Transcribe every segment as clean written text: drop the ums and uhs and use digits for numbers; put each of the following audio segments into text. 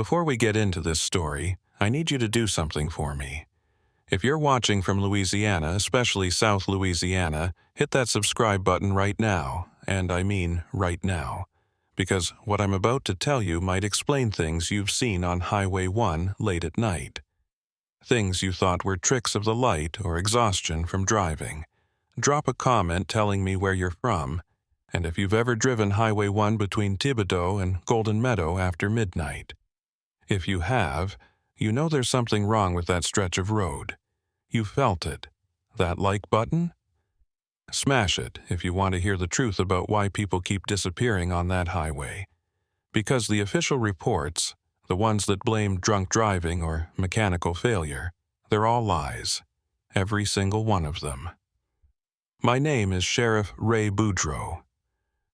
Before we get into this story, I need you to do something for me. If you're watching from Louisiana, especially South Louisiana, hit that subscribe button right now, and I mean right now, because what I'm about to tell you might explain things you've seen on Highway 1 late at night. Things you thought were tricks of the light or exhaustion from driving. Drop a comment telling me where you're from, and if you've ever driven Highway 1 between Thibodaux and Golden Meadow after midnight. If you have, you know there's something wrong with that stretch of road. You felt it. That like button? Smash it if you want to hear the truth about why people keep disappearing on that highway. Because the official reports, the ones that blame drunk driving or mechanical failure, they're all lies. Every single one of them. My name is Sheriff Ray Boudreau.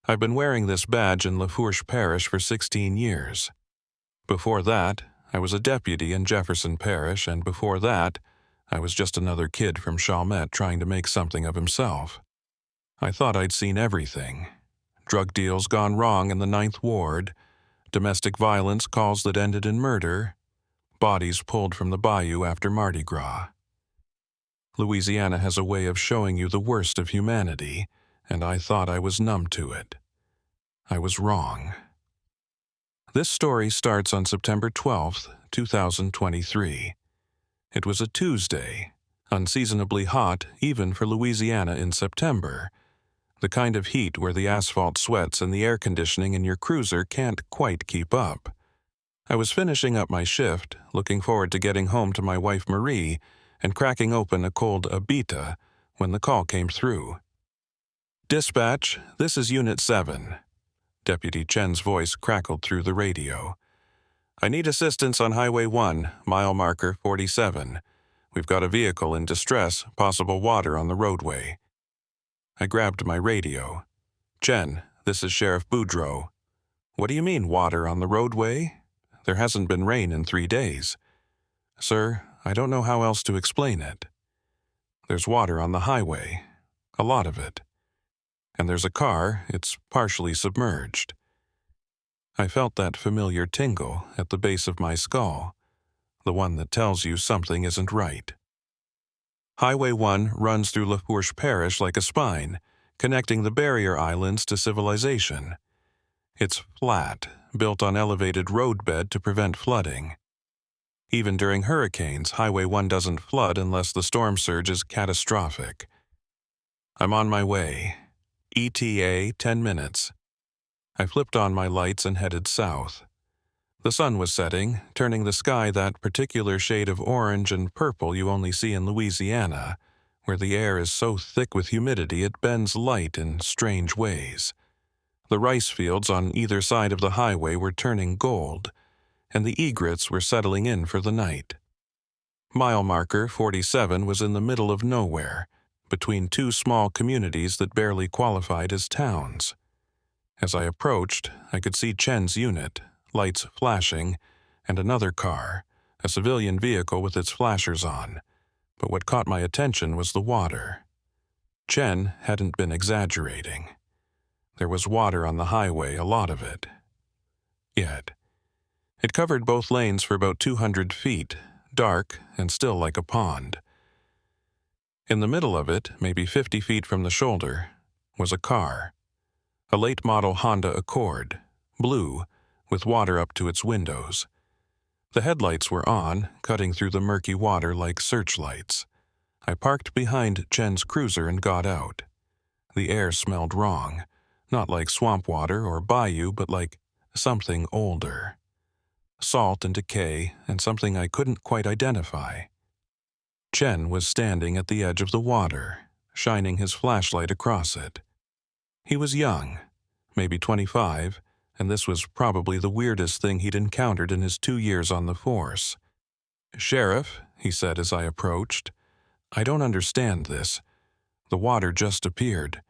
I've been wearing this badge in Lafourche Parish for 16 years. Before that, I was a deputy in Jefferson Parish, and before that, I was just another kid from Chalmette trying to make something of himself. I thought I'd seen everything. Drug deals gone wrong in the 9th Ward, domestic violence calls that ended in murder, bodies pulled from the bayou after Mardi Gras. Louisiana has a way of showing you the worst of humanity, and I thought I was numb to it. I was wrong. This story starts on September 12th, 2023. It was a Tuesday, unseasonably hot even for Louisiana in September, the kind of heat where the asphalt sweats and the air conditioning in your cruiser can't quite keep up. I was finishing up my shift, looking forward to getting home to my wife Marie and cracking open a cold Abita when the call came through. "Dispatch, this is Unit 7. Deputy Chen's voice crackled through the radio. "I need assistance on Highway 1, mile marker 47. We've got a vehicle in distress, possible water on the roadway." I grabbed my radio. "Chen, this is Sheriff Boudreau." "What do you mean, water on the roadway? There hasn't been rain in 3 days." "Sir, I don't know how else to explain it. There's water on the highway, a lot of it. And there's a car, it's partially submerged." I felt that familiar tingle at the base of my skull, the one that tells you something isn't right. Highway 1 runs through Lafourche Parish like a spine, connecting the barrier islands to civilization. It's flat, built on elevated roadbed to prevent flooding. Even during hurricanes, Highway 1 doesn't flood unless the storm surge is catastrophic. I'm on my way. ETA 10 minutes. I flipped on my lights and headed south. The sun was setting, turning the sky that particular shade of orange and purple you only see in Louisiana, where the air is so thick with humidity it bends light in strange ways. The rice fields on either side of the highway were turning gold, and the egrets were settling in for the night. Mile marker 47 was in the middle of nowhere, between two small communities that barely qualified as towns. As I approached, I could see Chen's unit, lights flashing, and another car, a civilian vehicle with its flashers on. But what caught my attention was the water. Chen hadn't been exaggerating. There was water on the highway, a lot of it. Yet, it covered both lanes for about 200 feet, dark and still like a pond. In the middle of it, maybe 50 feet from the shoulder, was a car. A late-model Honda Accord, blue, with water up to its windows. The headlights were on, cutting through the murky water like searchlights. I parked behind Chen's cruiser and got out. The air smelled wrong, not like swamp water or bayou, but like something older. Salt and decay, and something I couldn't quite identify. Chen was standing at the edge of the water, shining his flashlight across it. He was young, maybe 25, and this was probably the weirdest thing he'd encountered in his 2 years on the force. "Sheriff," he said as I approached, "I don't understand this. The water just appeared.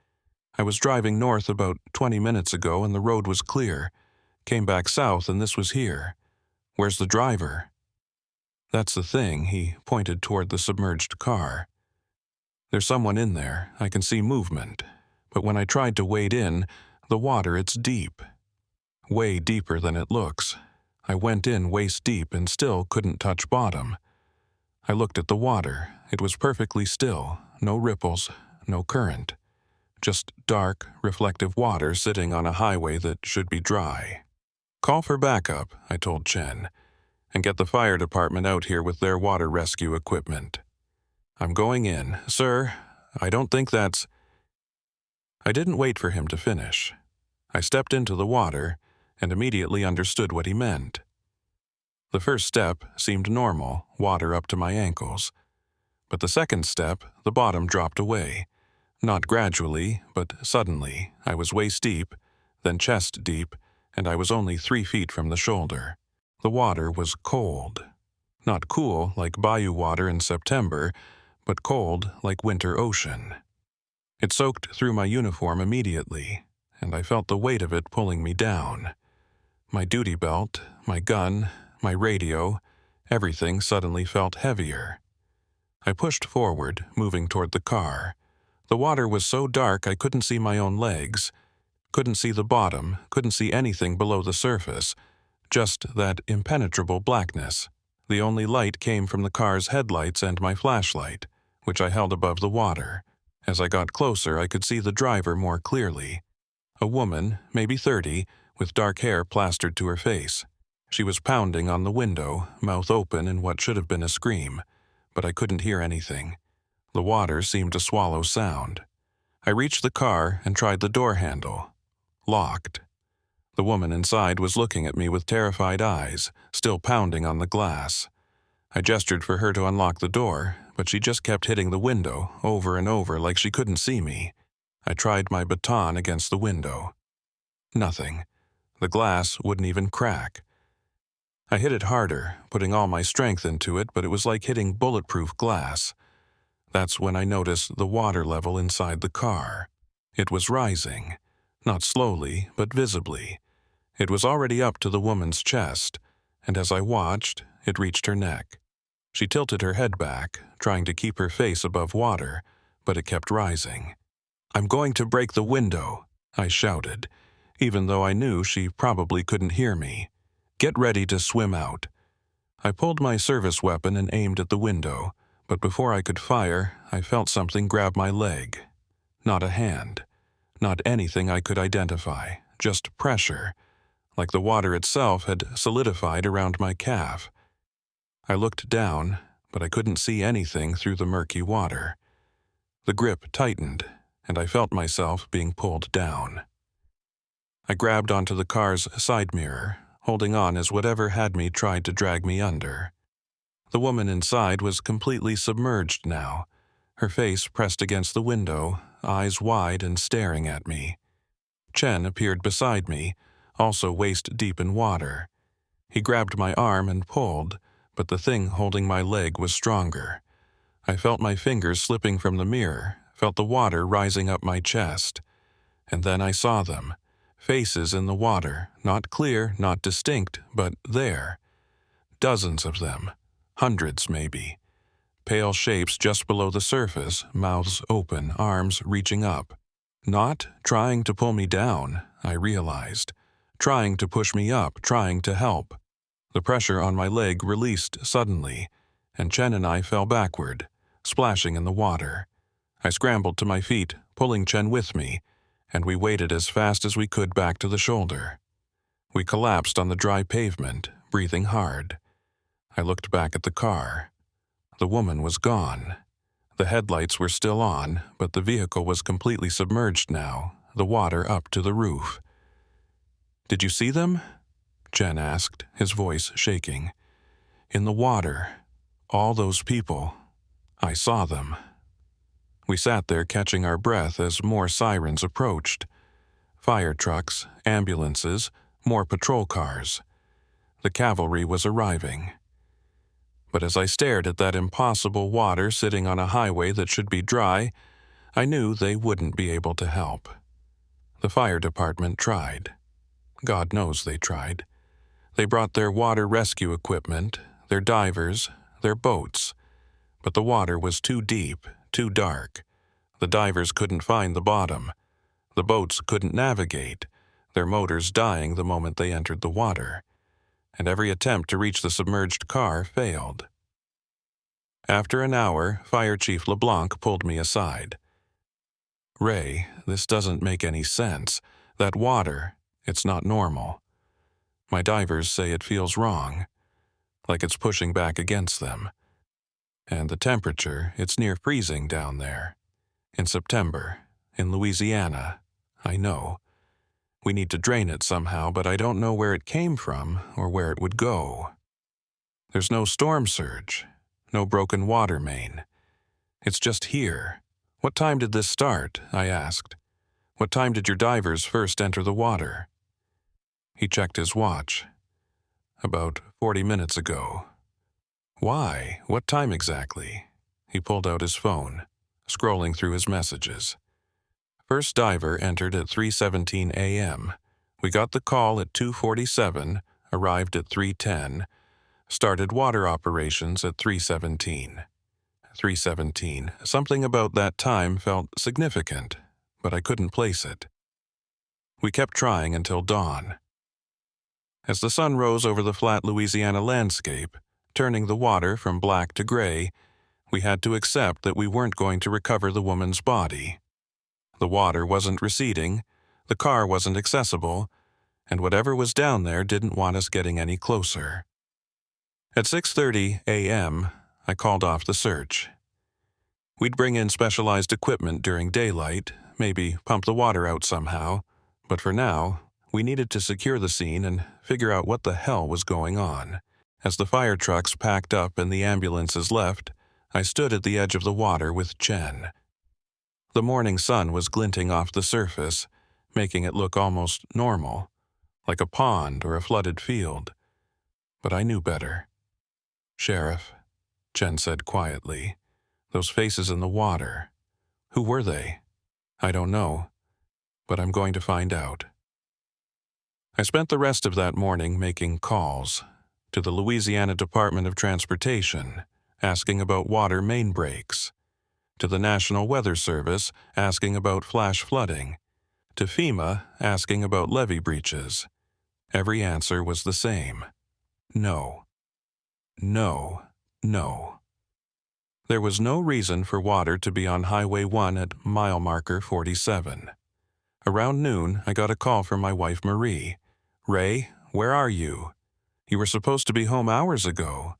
I was driving north about 20 minutes ago and the road was clear. Came back south and this was here. Where's the driver?" "That's the thing," he pointed toward the submerged car. "There's someone in there. I can see movement. But when I tried to wade in, the water, it's deep. Way deeper than it looks. I went in waist deep and still couldn't touch bottom. I looked at the water. It was perfectly still, no ripples, no current. Just dark, reflective water sitting on a highway that should be dry. "Call for backup," I told Chen, "and get the fire department out here with their water rescue equipment." "I'm going in, sir. I don't think that's—" I didn't wait for him to finish. I stepped into the water and immediately understood what he meant. The first step seemed normal, water up to my ankles. But the second step, the bottom dropped away. Not gradually, but suddenly. I was waist deep, then chest deep, and I was only 3 feet from the shoulder. The water was cold. Not cool like bayou water in September, but cold like winter ocean. It soaked through my uniform immediately, and I felt the weight of it pulling me down. My duty belt, my gun, my radio, everything suddenly felt heavier. I pushed forward, moving toward the car. The water was so dark I couldn't see my own legs, couldn't see the bottom, couldn't see anything below the surface, just that impenetrable blackness. The only light came from the car's headlights and my flashlight, which I held above the water. As I got closer, I could see the driver more clearly. A woman, maybe 30, with dark hair plastered to her face. She was pounding on the window, mouth open in what should have been a scream, but I couldn't hear anything. The water seemed to swallow sound. I reached the car and tried the door handle. Locked. The woman inside was looking at me with terrified eyes, still pounding on the glass. I gestured for her to unlock the door, but she just kept hitting the window over and over like she couldn't see me. I tried my baton against the window. Nothing. The glass wouldn't even crack. I hit it harder, putting all my strength into it, but it was like hitting bulletproof glass. That's when I noticed the water level inside the car. It was rising, not slowly, but visibly. It was already up to the woman's chest, and as I watched, it reached her neck. She tilted her head back, trying to keep her face above water, but it kept rising. "I'm going to break the window," I shouted, even though I knew she probably couldn't hear me. "Get ready to swim out." I pulled my service weapon and aimed at the window, but before I could fire, I felt something grab my leg. Not a hand. Not anything I could identify, just pressure, like the water itself had solidified around my calf. I looked down, but I couldn't see anything through the murky water. The grip tightened, and I felt myself being pulled down. I grabbed onto the car's side mirror, holding on as whatever had me tried to drag me under. The woman inside was completely submerged now, her face pressed against the window, eyes wide and staring at me. Chen appeared beside me, also waist deep in water. He grabbed my arm and pulled, but the thing holding my leg was stronger. I felt my fingers slipping from the mirror, felt the water rising up my chest. And then I saw them. Faces in the water, not clear, not distinct, but there. Dozens of them. Hundreds, maybe. Pale shapes just below the surface, mouths open, arms reaching up. Not trying to pull me down, I realized. Trying to push me up, trying to help. The pressure on my leg released suddenly, and Chen and I fell backward, splashing in the water. I scrambled to my feet, pulling Chen with me, and we waded as fast as we could back to the shoulder. We collapsed on the dry pavement, breathing hard. I looked back at the car. The woman was gone. The headlights were still on, but the vehicle was completely submerged now, the water up to the roof. "Did you see them?" Chen asked, his voice shaking. "In the water. All those people. I saw them." We sat there catching our breath as more sirens approached. Fire trucks, ambulances, more patrol cars. The cavalry was arriving. But as I stared at that impossible water sitting on a highway that should be dry, I knew they wouldn't be able to help. The fire department tried. God knows they tried. They brought their water rescue equipment, their divers, their boats. But the water was too deep, too dark. The divers couldn't find the bottom. The boats couldn't navigate, their motors dying the moment they entered the water. and every attempt to reach the submerged car failed. After an hour, Fire Chief LeBlanc pulled me aside. "Ray, this doesn't make any sense. That water, it's not normal. My divers say it feels wrong, like it's pushing back against them. And the temperature, it's near freezing down there. In September, in Louisiana, I know. We need to drain it somehow, but I don't know where it came from or where it would go. There's no storm surge, no broken water main. It's just here. What time did this start?" I asked. "What time did your divers first enter the water?" He checked his watch. "About 40 minutes ago." "Why? What time exactly?" He pulled out his phone, scrolling through his messages. "First diver entered at 3:17 a.m. We got the call at 2:47, arrived at 3:10, started water operations at 3:17. 3:17. Something about that time felt significant, but I couldn't place it. We kept trying until dawn. As the sun rose over the flat Louisiana landscape, turning the water from black to gray, we had to accept that we weren't going to recover the woman's body. The water wasn't receding, the car wasn't accessible, and whatever was down there didn't want us getting any closer. At 6:30 a.m., I called off the search. We'd bring in specialized equipment during daylight, maybe pump the water out somehow, but for now, we needed to secure the scene and figure out what the hell was going on. As the fire trucks packed up and the ambulances left, I stood at the edge of the water with Chen. The morning sun was glinting off the surface, making it look almost normal, like a pond or a flooded field. But I knew better. "Sheriff," Chen said quietly, "those faces in the water. Who were they?" "I don't know, but I'm going to find out." I spent the rest of that morning making calls to the Louisiana Department of Transportation, asking about water main breaks, to the National Weather Service, asking about flash flooding, to FEMA, asking about levee breaches. Every answer was the same. No. No. No. There was no reason for water to be on Highway 1 at mile marker 47. Around noon, I got a call from my wife Marie. "Ray, where are you? You were supposed to be home hours ago."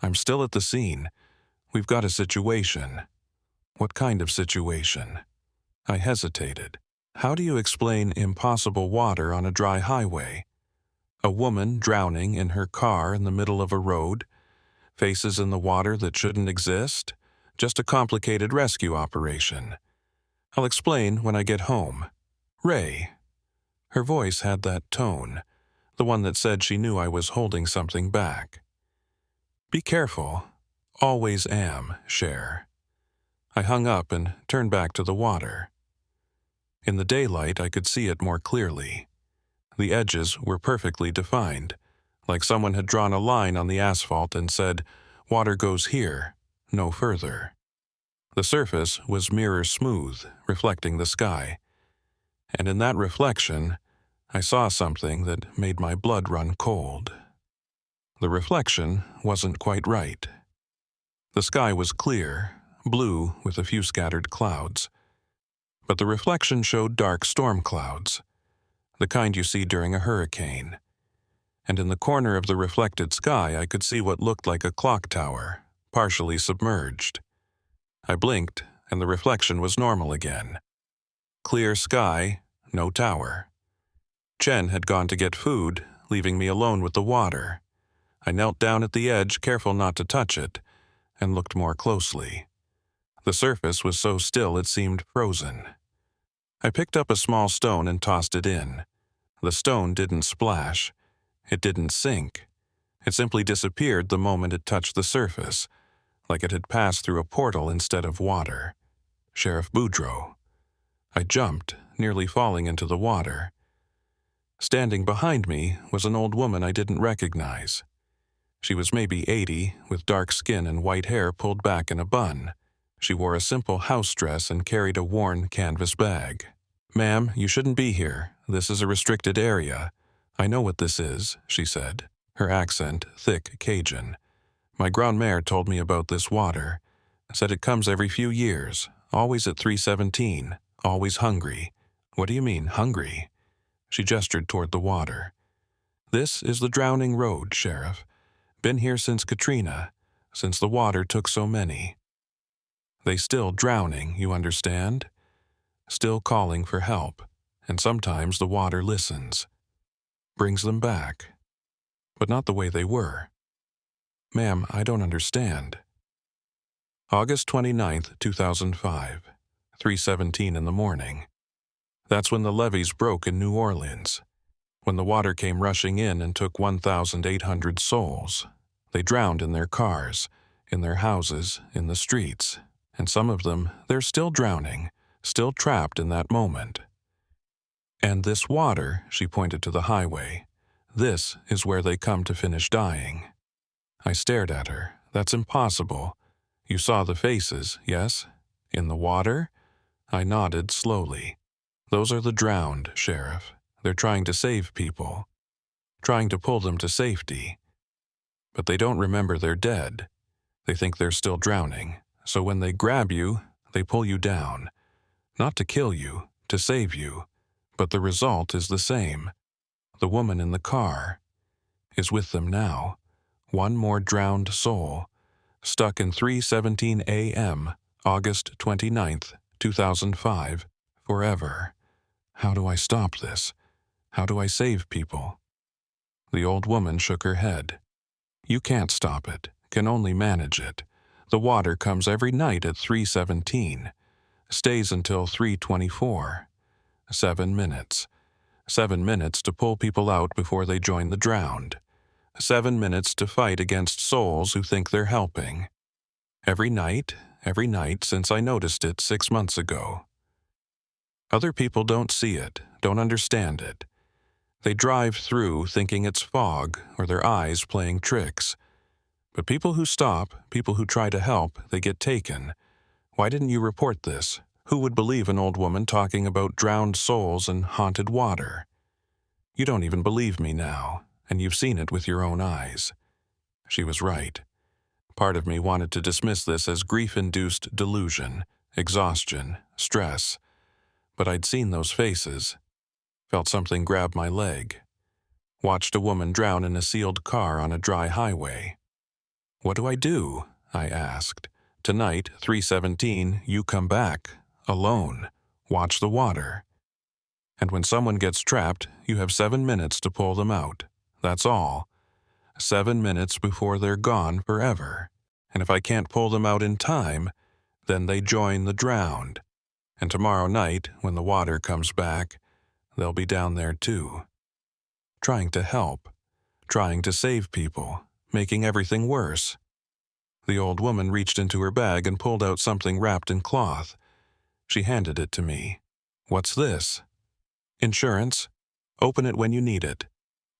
"I'm still at the scene. We've got a situation." "What kind of situation?" I hesitated. "How do you explain impossible water on a dry highway? A woman drowning in her car in the middle of a road? Faces in the water that shouldn't exist? Just a complicated rescue operation. I'll explain when I get home. Ray." Her voice had that tone, the one that said she knew I was holding something back. "Be careful. Always am, Cher." I hung up and turned back to the water. In the daylight, I could see it more clearly. The edges were perfectly defined, like someone had drawn a line on the asphalt and said, "Water goes here, no further." The surface was mirror smooth, reflecting the sky. And in that reflection, I saw something that made my blood run cold. The reflection wasn't quite right. The sky was clear, blue with a few scattered clouds. But the reflection showed dark storm clouds, the kind you see during a hurricane. And in the corner of the reflected sky, I could see what looked like a clock tower, partially submerged. I blinked, and the reflection was normal again. Clear sky, no tower. Chen had gone to get food, leaving me alone with the water. I knelt down at the edge, careful not to touch it, and looked more closely. The surface was so still it seemed frozen. I picked up a small stone and tossed it in. The stone didn't splash. It didn't sink. It simply disappeared the moment it touched the surface, like it had passed through a portal instead of water. Sheriff Boudreaux. I jumped, nearly falling into the water. Standing behind me was an old woman I didn't recognize. She was maybe 80, with dark skin and white hair pulled back in a bun. She wore a simple house dress and carried a worn canvas bag. "Ma'am, you shouldn't be here. This is a restricted area. I know what this is," she said. her accent thick Cajun. My grand-mère told me about this water, said it comes every few years, always at 3:17, always hungry. What do you mean, hungry? She gestured toward the water. This is the Drowning Road, Sheriff. Been here since Katrina, since the water took so many. They still drowning, you understand? Still calling for help, and sometimes the water listens. Brings them back. But not the way they were. Ma'am, I don't understand. August 29th, 2005, 3:17 in the morning. That's when the levees broke in New Orleans, when the water came rushing in and took 1,800 souls. They drowned in their cars, in their houses, in the streets, and some of them, they're still drowning, still trapped in that moment. And this water, she pointed to the highway, this is where they come to finish dying. I stared at her. That's impossible. You saw the faces, yes? In the water? I nodded slowly. Those are the drowned, Sheriff. They're trying to save people. Trying to pull them to safety. But they don't remember they're dead. They think they're still drowning. So when they grab you, they pull you down. Not to kill you, to save you. But the result is the same. The woman in the car is with them now. One more drowned soul. Stuck in 3:17 a.m., August 29th, 2005, forever. How do I stop this? How do I save people? The old woman shook her head. You can't stop it, can only manage it. The water comes every night at 3:17, stays until 3:24. 7 minutes. 7 minutes to pull people out before they join the drowned. 7 minutes to fight against souls who think they're helping. Every night since I noticed it 6 months ago. Other people don't see it, don't understand it. They drive through thinking it's fog or their eyes playing tricks. But people who stop, people who try to help, they get taken. Why didn't you report this? Who would believe an old woman talking about drowned souls and haunted water? You don't even believe me now, and you've seen it with your own eyes. She was right. Part of me wanted to dismiss this as grief-induced delusion, exhaustion, stress. But I'd seen those faces. Felt something grab my leg. Watched a woman drown in a sealed car on a dry highway. What do I do? I asked. Tonight, 3:17, you come back, alone. Watch the water. And when someone gets trapped, you have 7 minutes to pull them out. That's all. 7 minutes before they're gone forever. And if I can't pull them out in time, then they join the drowned. And tomorrow night, when the water comes back, they'll be down there too. Trying to help. Trying to save people. Making everything worse. The old woman reached into her bag and pulled out something wrapped in cloth. She handed it to me. What's this? Insurance. Open it when you need it.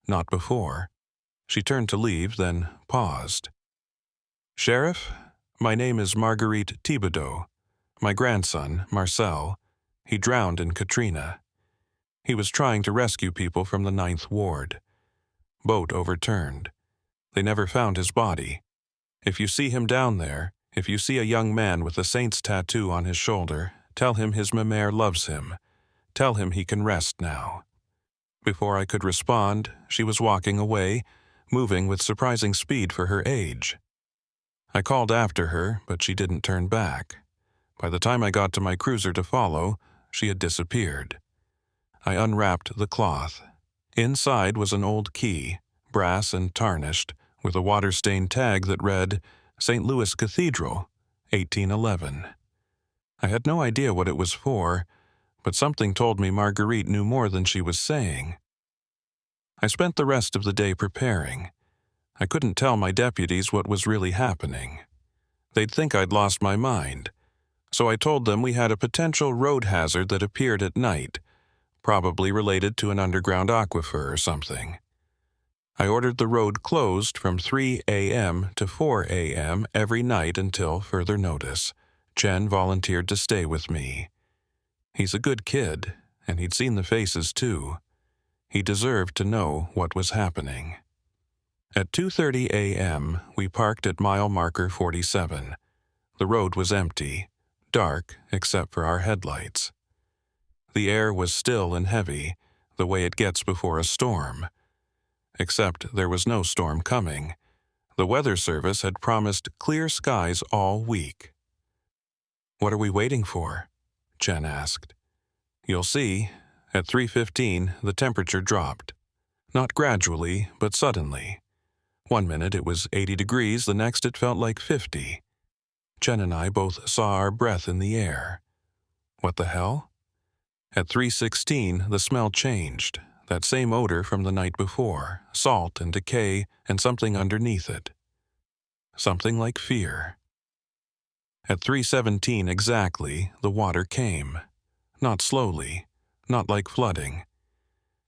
Not before. She turned to leave, then paused. Sheriff, my name is Marguerite Thibodeau. My grandson, Marcel, he drowned in Katrina. He was trying to rescue people from the 9th Ward. Boat overturned. They never found his body. If you see him down there, if you see a young man with a saint's tattoo on his shoulder, tell him his mère loves him. Tell him he can rest now. Before I could respond, she was walking away, moving with surprising speed for her age. I called after her, but she didn't turn back. By the time I got to my cruiser to follow, she had disappeared. I unwrapped the cloth. Inside was an old key, brass and tarnished, with a water-stained tag that read, St. Louis Cathedral, 1811. I had no idea what it was for, but something told me Marguerite knew more than she was saying. I spent the rest of the day preparing. I couldn't tell my deputies what was really happening. They'd think I'd lost my mind. So I told them we had a potential road hazard that appeared at night, probably related to an underground aquifer or something. I ordered the road closed from 3 a.m. to 4 a.m. every night until further notice. Chen volunteered to stay with me. He's a good kid, and he'd seen the faces too. He deserved to know what was happening. At 2:30 a.m., we parked at mile marker 47. The road was empty, dark except for our headlights. The air was still and heavy, the way it gets before a storm. Except there was no storm coming. The weather service had promised clear skies all week. "What are we waiting for?" Jen asked. "You'll see. At 3:15, the temperature dropped. Not gradually, but suddenly. One minute it was 80 degrees, the next it felt like 50. Jen and I both saw our breath in the air. What the hell? At 3:16, the smell changed. That same odor from the night before, salt and decay and something underneath it. Something like fear. At 3:17 exactly, the water came. Not slowly, not like flooding.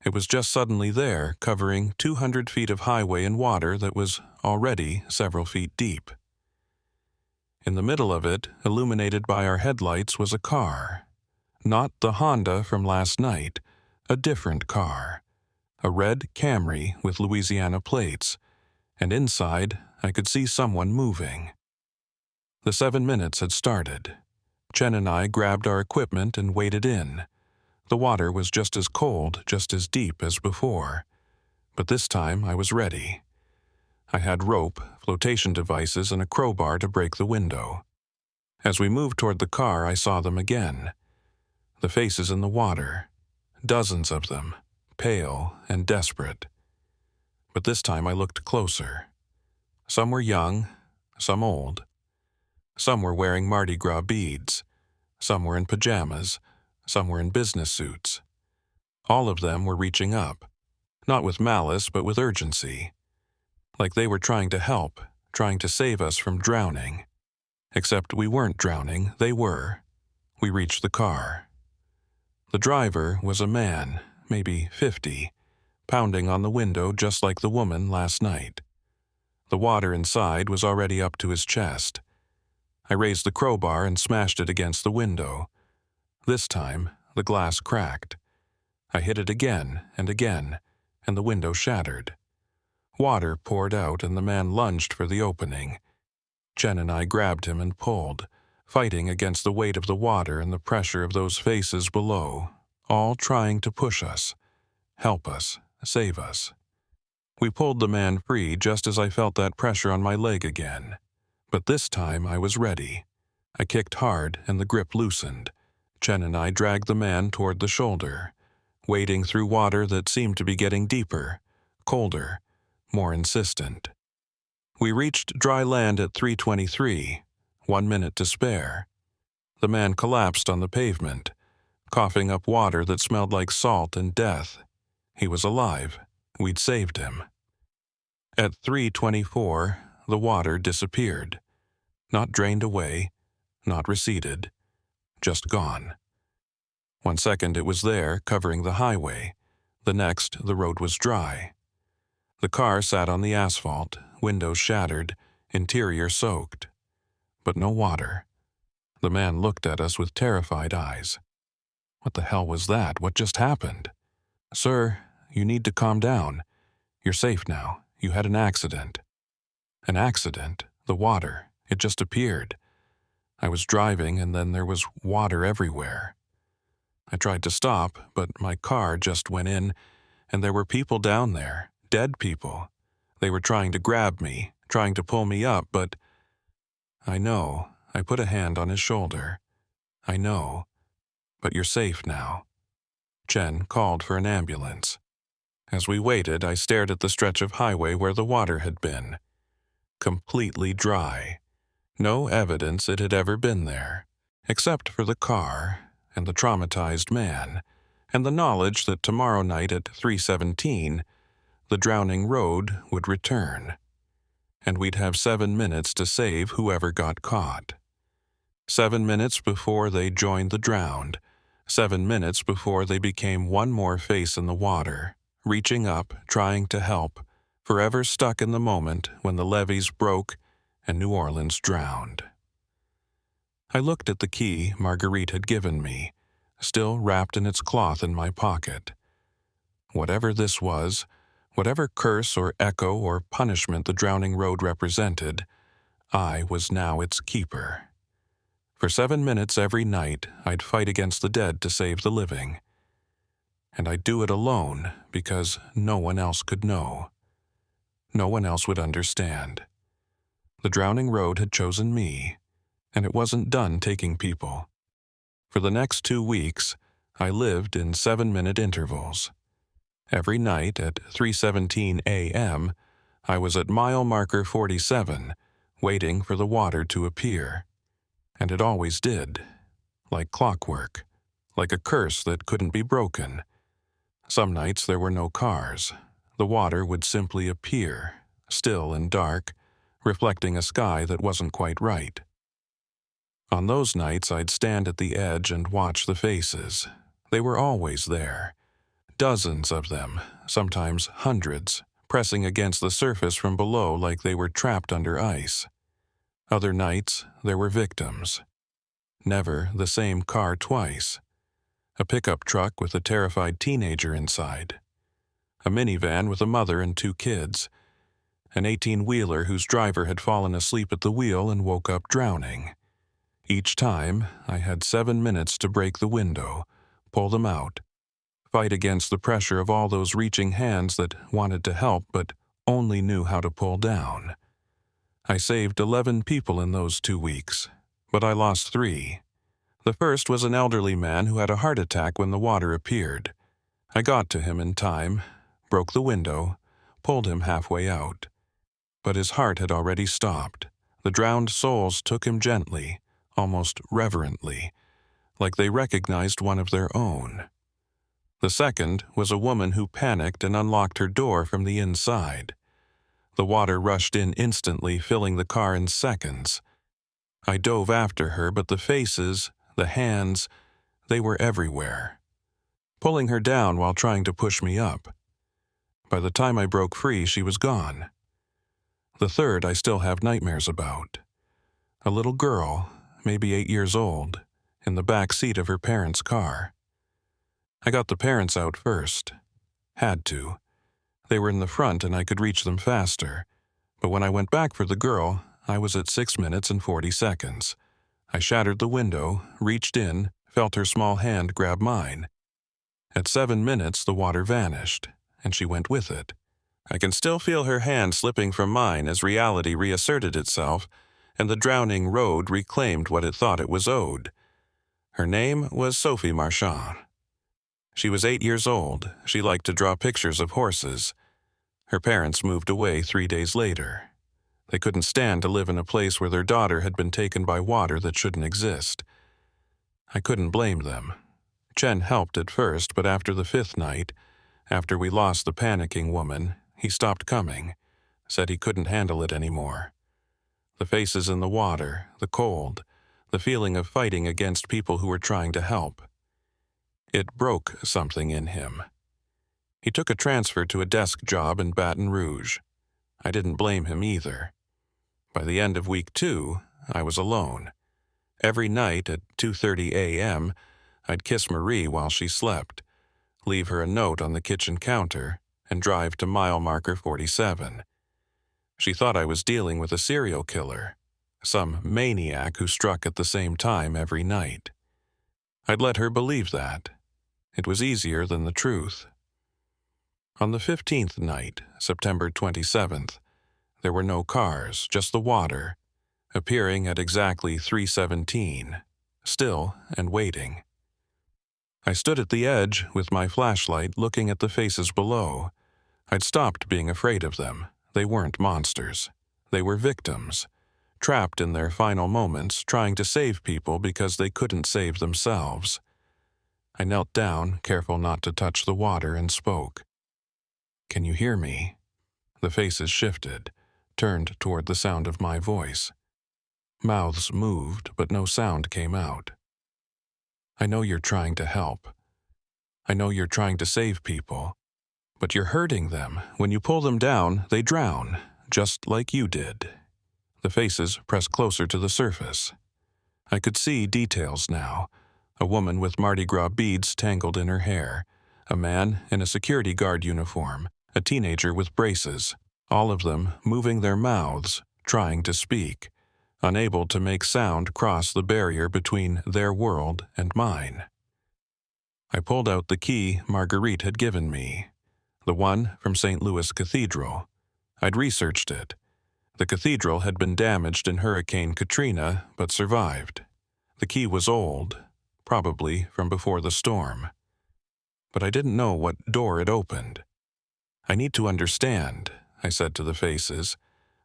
It was just suddenly there, covering 200 feet of highway and water that was already several feet deep. In the middle of it, illuminated by our headlights, was a car. Not the Honda from last night, a different car. A red Camry with Louisiana plates, and inside I could see someone moving. The 7 minutes had started. Jen and I grabbed our equipment and waded in. The water was just as cold, just as deep as before. But this time I was ready. I had rope, flotation devices, and a crowbar to break the window. As we moved toward the car, I saw them again. The faces in the water. Dozens of them, pale and desperate. But this time I looked closer. Some were young, some old. Some were wearing Mardi Gras beads. Some were in pajamas. Some were in business suits. All of them were reaching up, not with malice but with urgency. Like they were trying to help, trying to save us from drowning. Except we weren't drowning, they were. We reached the car. The driver was a man, maybe 50, pounding on the window just like the woman last night. The water inside was already up to his chest. I raised the crowbar and smashed it against the window. This time, the glass cracked. I hit it again, and the window shattered. Water poured out and the man lunged for the opening. Jen and I grabbed him and pulled, fighting against the weight of the water and the pressure of those faces below, all trying to push us, help us, save us. We pulled the man free just as I felt that pressure on my leg again. But this time I was ready. I kicked hard and the grip loosened. Jen and I dragged the man toward the shoulder, wading through water that seemed to be getting deeper, colder, more insistent. We reached dry land at 3:23, 1 minute to spare. The man collapsed on the pavement, coughing up water that smelled like salt and death. He was alive. We'd saved him. At 3:24, the water disappeared. Not drained away, not receded, just gone. 1 second it was there, covering the highway. The next, the road was dry. The car sat on the asphalt, windows shattered, interior soaked. But no water. The man looked at us with terrified eyes. What the hell was that? What just happened? "Sir, you need to calm down. You're safe now. You had an accident." An accident? The water. It just appeared. I was driving and then there was water everywhere. I tried to stop, but my car just went in, and there were people down there, dead people. They were trying to grab me, trying to pull me up, but... "I know." I put a hand on his shoulder. "I know. But you're safe now." Jen called for an ambulance. As we waited, I stared at the stretch of highway where the water had been. Completely dry. No evidence it had ever been there, except for the car and the traumatized man, and the knowledge that tomorrow night at 3:17, the drowning road would return, and we'd have 7 minutes to save whoever got caught. 7 minutes before they joined the drowned, 7 minutes before they became one more face in the water, reaching up, trying to help, forever stuck in the moment when the levees broke and New Orleans drowned. I looked at the key Marguerite had given me, still wrapped in its cloth in my pocket. Whatever this was, Whatever curse or echo or punishment the drowning road represented, I was now its keeper. For 7 minutes every night, I'd fight against the dead to save the living. And I'd do it alone because no one else could know. No one else would understand. The drowning road had chosen me, and it wasn't done taking people. For the next 2 weeks, I lived in 7-minute intervals. Every night at 3:17 a.m., I was at mile marker 47, waiting for the water to appear. And it always did, like clockwork, like a curse that couldn't be broken. Some nights there were no cars. The water would simply appear, still and dark, reflecting a sky that wasn't quite right. On those nights I'd stand at the edge and watch the faces. They were always there. Dozens of them, sometimes hundreds, pressing against the surface from below like they were trapped under ice. Other nights, there were victims. Never the same car twice. A pickup truck with a terrified teenager inside. A minivan with a mother and 2 kids. An 18-wheeler whose driver had fallen asleep at the wheel and woke up drowning. Each time, I had 7 minutes to break the window, pull them out, fight against the pressure of all those reaching hands that wanted to help but only knew how to pull down. I saved 11 people in those 2 weeks, but I lost 3. The first was an elderly man who had a heart attack when the water appeared. I got to him in time, broke the window, pulled him halfway out. But his heart had already stopped. The drowned souls took him gently, almost reverently, like they recognized one of their own. The second was a woman who panicked and unlocked her door from the inside. The water rushed in instantly, filling the car in seconds. I dove after her, but the faces, the hands, they were everywhere, pulling her down while trying to push me up. By the time I broke free, she was gone. The third I still have nightmares about. A little girl, maybe 8 years old, in the back seat of her parents' car. I got the parents out first. Had to. They were in the front and I could reach them faster. But when I went back for the girl, I was at 6 minutes and 40 seconds. I shattered the window, reached in, felt her small hand grab mine. At 7 minutes, the water vanished, and she went with it. I can still feel her hand slipping from mine as reality reasserted itself, and the drowning road reclaimed what it thought it was owed. Her name was Sophie Marchand. She was 8 years old. She liked to draw pictures of horses. Her parents moved away 3 days later. They couldn't stand to live in a place where their daughter had been taken by water that shouldn't exist. I couldn't blame them. Chen helped at first, but after the 5th night, after we lost the panicking woman, he stopped coming, said he couldn't handle it anymore. The faces in the water, the cold, the feeling of fighting against people who were trying to help. It broke something in him. He took a transfer to a desk job in Baton Rouge. I didn't blame him either. By the end of week 2, I was alone. Every night at 2:30 a.m., I'd kiss Marie while she slept, leave her a note on the kitchen counter, and drive to mile marker 47. She thought I was dealing with a serial killer, some maniac who struck at the same time every night. I'd let her believe that. It was easier than the truth. On the 15th night, September 27th, there were no cars, just the water, appearing at exactly 3:17, still and waiting. I stood at the edge with my flashlight looking at the faces below. I'd stopped being afraid of them. They weren't monsters. They were victims, trapped in their final moments, trying to save people because they couldn't save themselves. I knelt down, careful not to touch the water, and spoke. "Can you hear me?" The faces shifted, turned toward the sound of my voice. Mouths moved, but no sound came out. "I know you're trying to help. I know you're trying to save people. But you're hurting them. When you pull them down, they drown, just like you did." The faces pressed closer to the surface. I could see details now. A woman with Mardi Gras beads tangled in her hair. A man in a security guard uniform. a teenager with braces, all of them moving their mouths, trying to speak, unable to make sound cross the barrier between their world and mine. I pulled out the key Marguerite had given me, the one from St. Louis Cathedral. I'd researched it. The cathedral had been damaged in Hurricane Katrina, but survived. The key was old, probably from before the storm. But I didn't know what door it opened. "I need to understand," I said to the faces.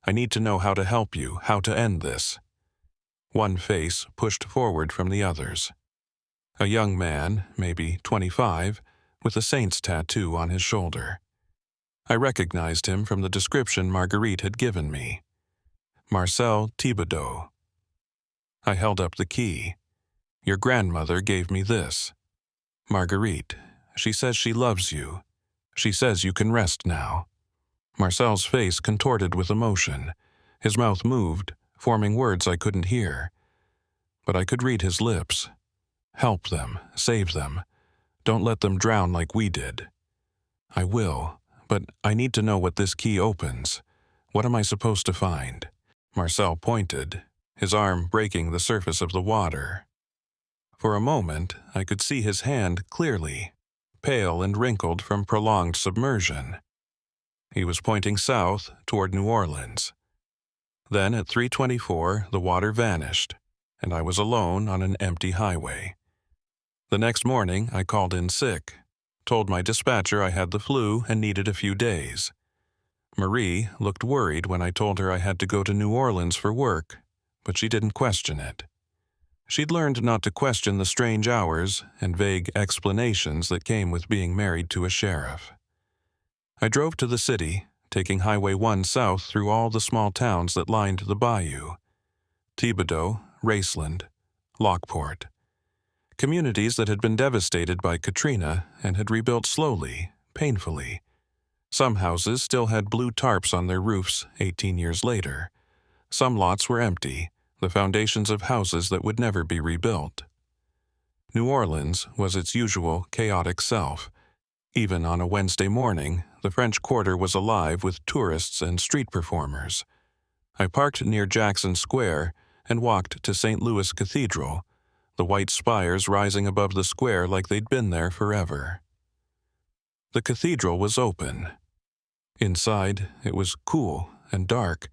"I need to know how to help you, how to end this." One face pushed forward from the others. A young man, maybe 25, with a saint's tattoo on his shoulder. I recognized him from the description Marguerite had given me. Marcel Thibodeau. I held up the key. "Your grandmother gave me this. Marguerite, she says she loves you. She says you can rest now." Marcel's face contorted with emotion. His mouth moved, forming words I couldn't hear. But I could read his lips. "Help them, save them. Don't let them drown like we did." "I will, but I need to know what this key opens. What am I supposed to find?" Marcel pointed, his arm breaking the surface of the water. For a moment, I could see his hand clearly, pale and wrinkled from prolonged submersion. He was pointing south toward New Orleans. Then at 3:24, the water vanished, and I was alone on an empty highway. The next morning, I called in sick, told my dispatcher I had the flu and needed a few days. Marie looked worried when I told her I had to go to New Orleans for work, but she didn't question it. She'd learned not to question the strange hours and vague explanations that came with being married to a sheriff. I drove to the city, taking Highway 1 south through all the small towns that lined the bayou. Thibodaux, Raceland, Lockport. Communities that had been devastated by Katrina and had rebuilt slowly, painfully. Some houses still had blue tarps on their roofs 18 years later. Some lots were empty, the foundations of houses that would never be rebuilt. New Orleans was its usual chaotic self. Even on a Wednesday morning, the French Quarter was alive with tourists and street performers. I parked near Jackson Square and walked to St. Louis Cathedral, the white spires rising above the square like they'd been there forever. The cathedral was open. Inside, it was cool and dark,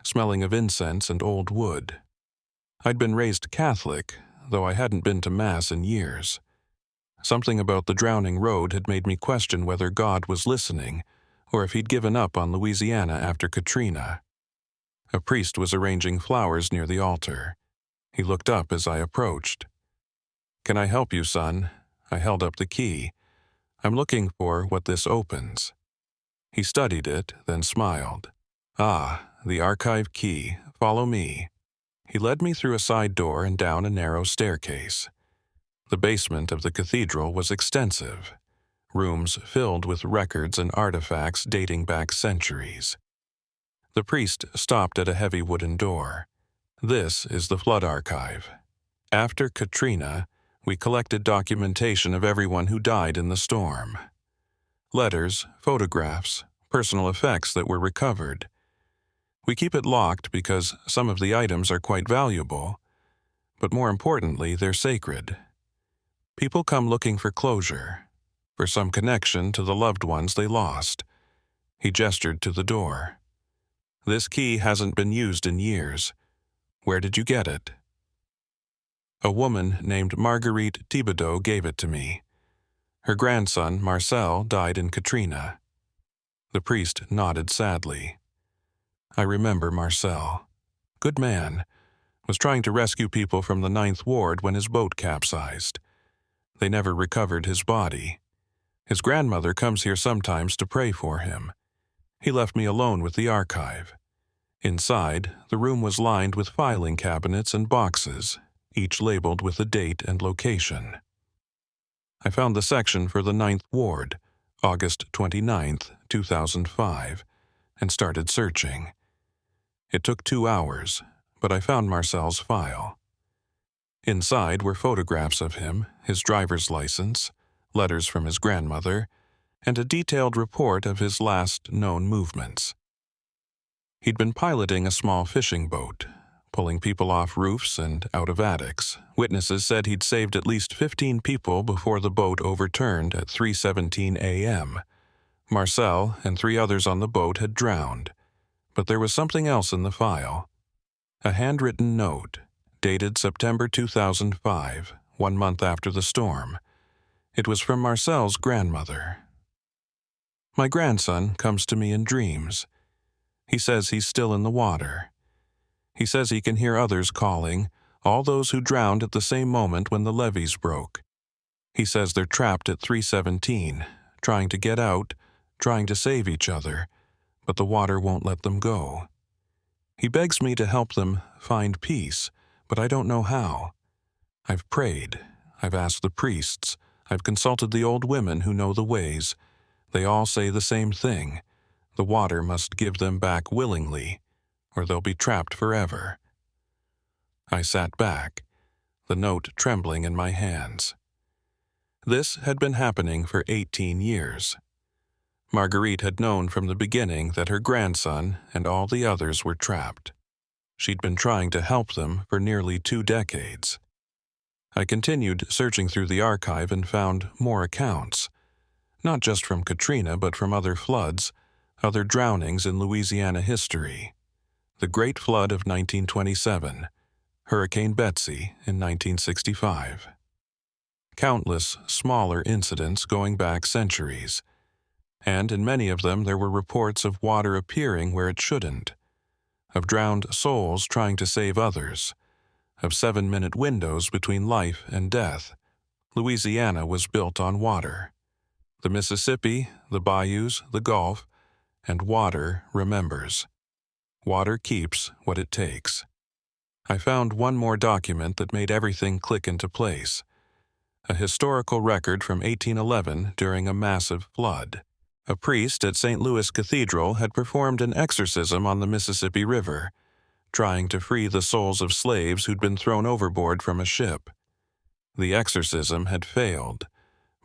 smelling of incense and old wood. I'd been raised Catholic, though I hadn't been to Mass in years. Something about the drowning road had made me question whether God was listening, or if he'd given up on Louisiana after Katrina. A priest was arranging flowers near the altar. He looked up as I approached. "Can I help you, son?" I held up the key. "I'm looking for what this opens." He studied it, then smiled. "Ah, the archive key. Follow me." He led me through a side door and down a narrow staircase. The basement of the cathedral was extensive, rooms filled with records and artifacts dating back centuries. The priest stopped at a heavy wooden door. "This is the flood archive. After Katrina, we collected documentation of everyone who died in the storm. Letters, photographs, personal effects that were recovered. We keep it locked because some of the items are quite valuable, but more importantly, they're sacred. People come looking for closure, for some connection to the loved ones they lost." He gestured to the door. "This key hasn't been used in years. Where did you get it?" "A woman named Marguerite Thibodeau gave it to me. Her grandson, Marcel, died in Katrina." The priest nodded sadly. "I remember Marcel. Good man. Was trying to rescue people from the 9th Ward when his boat capsized. They never recovered his body. His grandmother comes here sometimes to pray for him. He left me alone with the archive. Inside, the room was lined with filing cabinets and boxes, each labeled with a date and location. I found the section for the 9th Ward, August 29th, 2005, and started searching. It took 2 hours, but I found Marcel's file. Inside were photographs of him, his driver's license, letters from his grandmother, and a detailed report of his last known movements. He'd been piloting a small fishing boat, pulling people off roofs and out of attics. Witnesses said he'd saved at least 15 people before the boat overturned at 3:17 a.m. Marcel and 3 others on the boat had drowned, but there was something else in the file. A handwritten note, dated September 2005, 1 month after the storm. It was from Marcel's grandmother. My grandson comes to me in dreams. He says he's still in the water. He says he can hear others calling, all those who drowned at the same moment when the levees broke. He says they're trapped at 3:17, trying to get out, trying to save each other, but the water won't let them go. He begs me to help them find peace, but I don't know how. I've prayed. I've asked the priests. I've consulted the old women who know the ways. They all say the same thing. The water must give them back willingly, or they'll be trapped forever. I sat back, the note trembling in my hands. This had been happening for 18 years. Marguerite had known from the beginning that her grandson and all the others were trapped. She'd been trying to help them for nearly 2 decades. I continued searching through the archive and found more accounts, not just from Katrina but from other floods, other drownings in Louisiana history. The Great Flood of 1927, Hurricane Betsy in 1965. Countless smaller incidents going back centuries, and in many of them there were reports of water appearing where it shouldn't, of drowned souls trying to save others, of 7-minute windows between life and death. Louisiana was built on water. The Mississippi, the bayous, the Gulf, and water remembers. Water keeps what it takes. I found one more document that made everything click into place. A historical record from 1811 during a massive flood. A priest at St. Louis Cathedral had performed an exorcism on the Mississippi River, trying to free the souls of slaves who'd been thrown overboard from a ship. The exorcism had failed,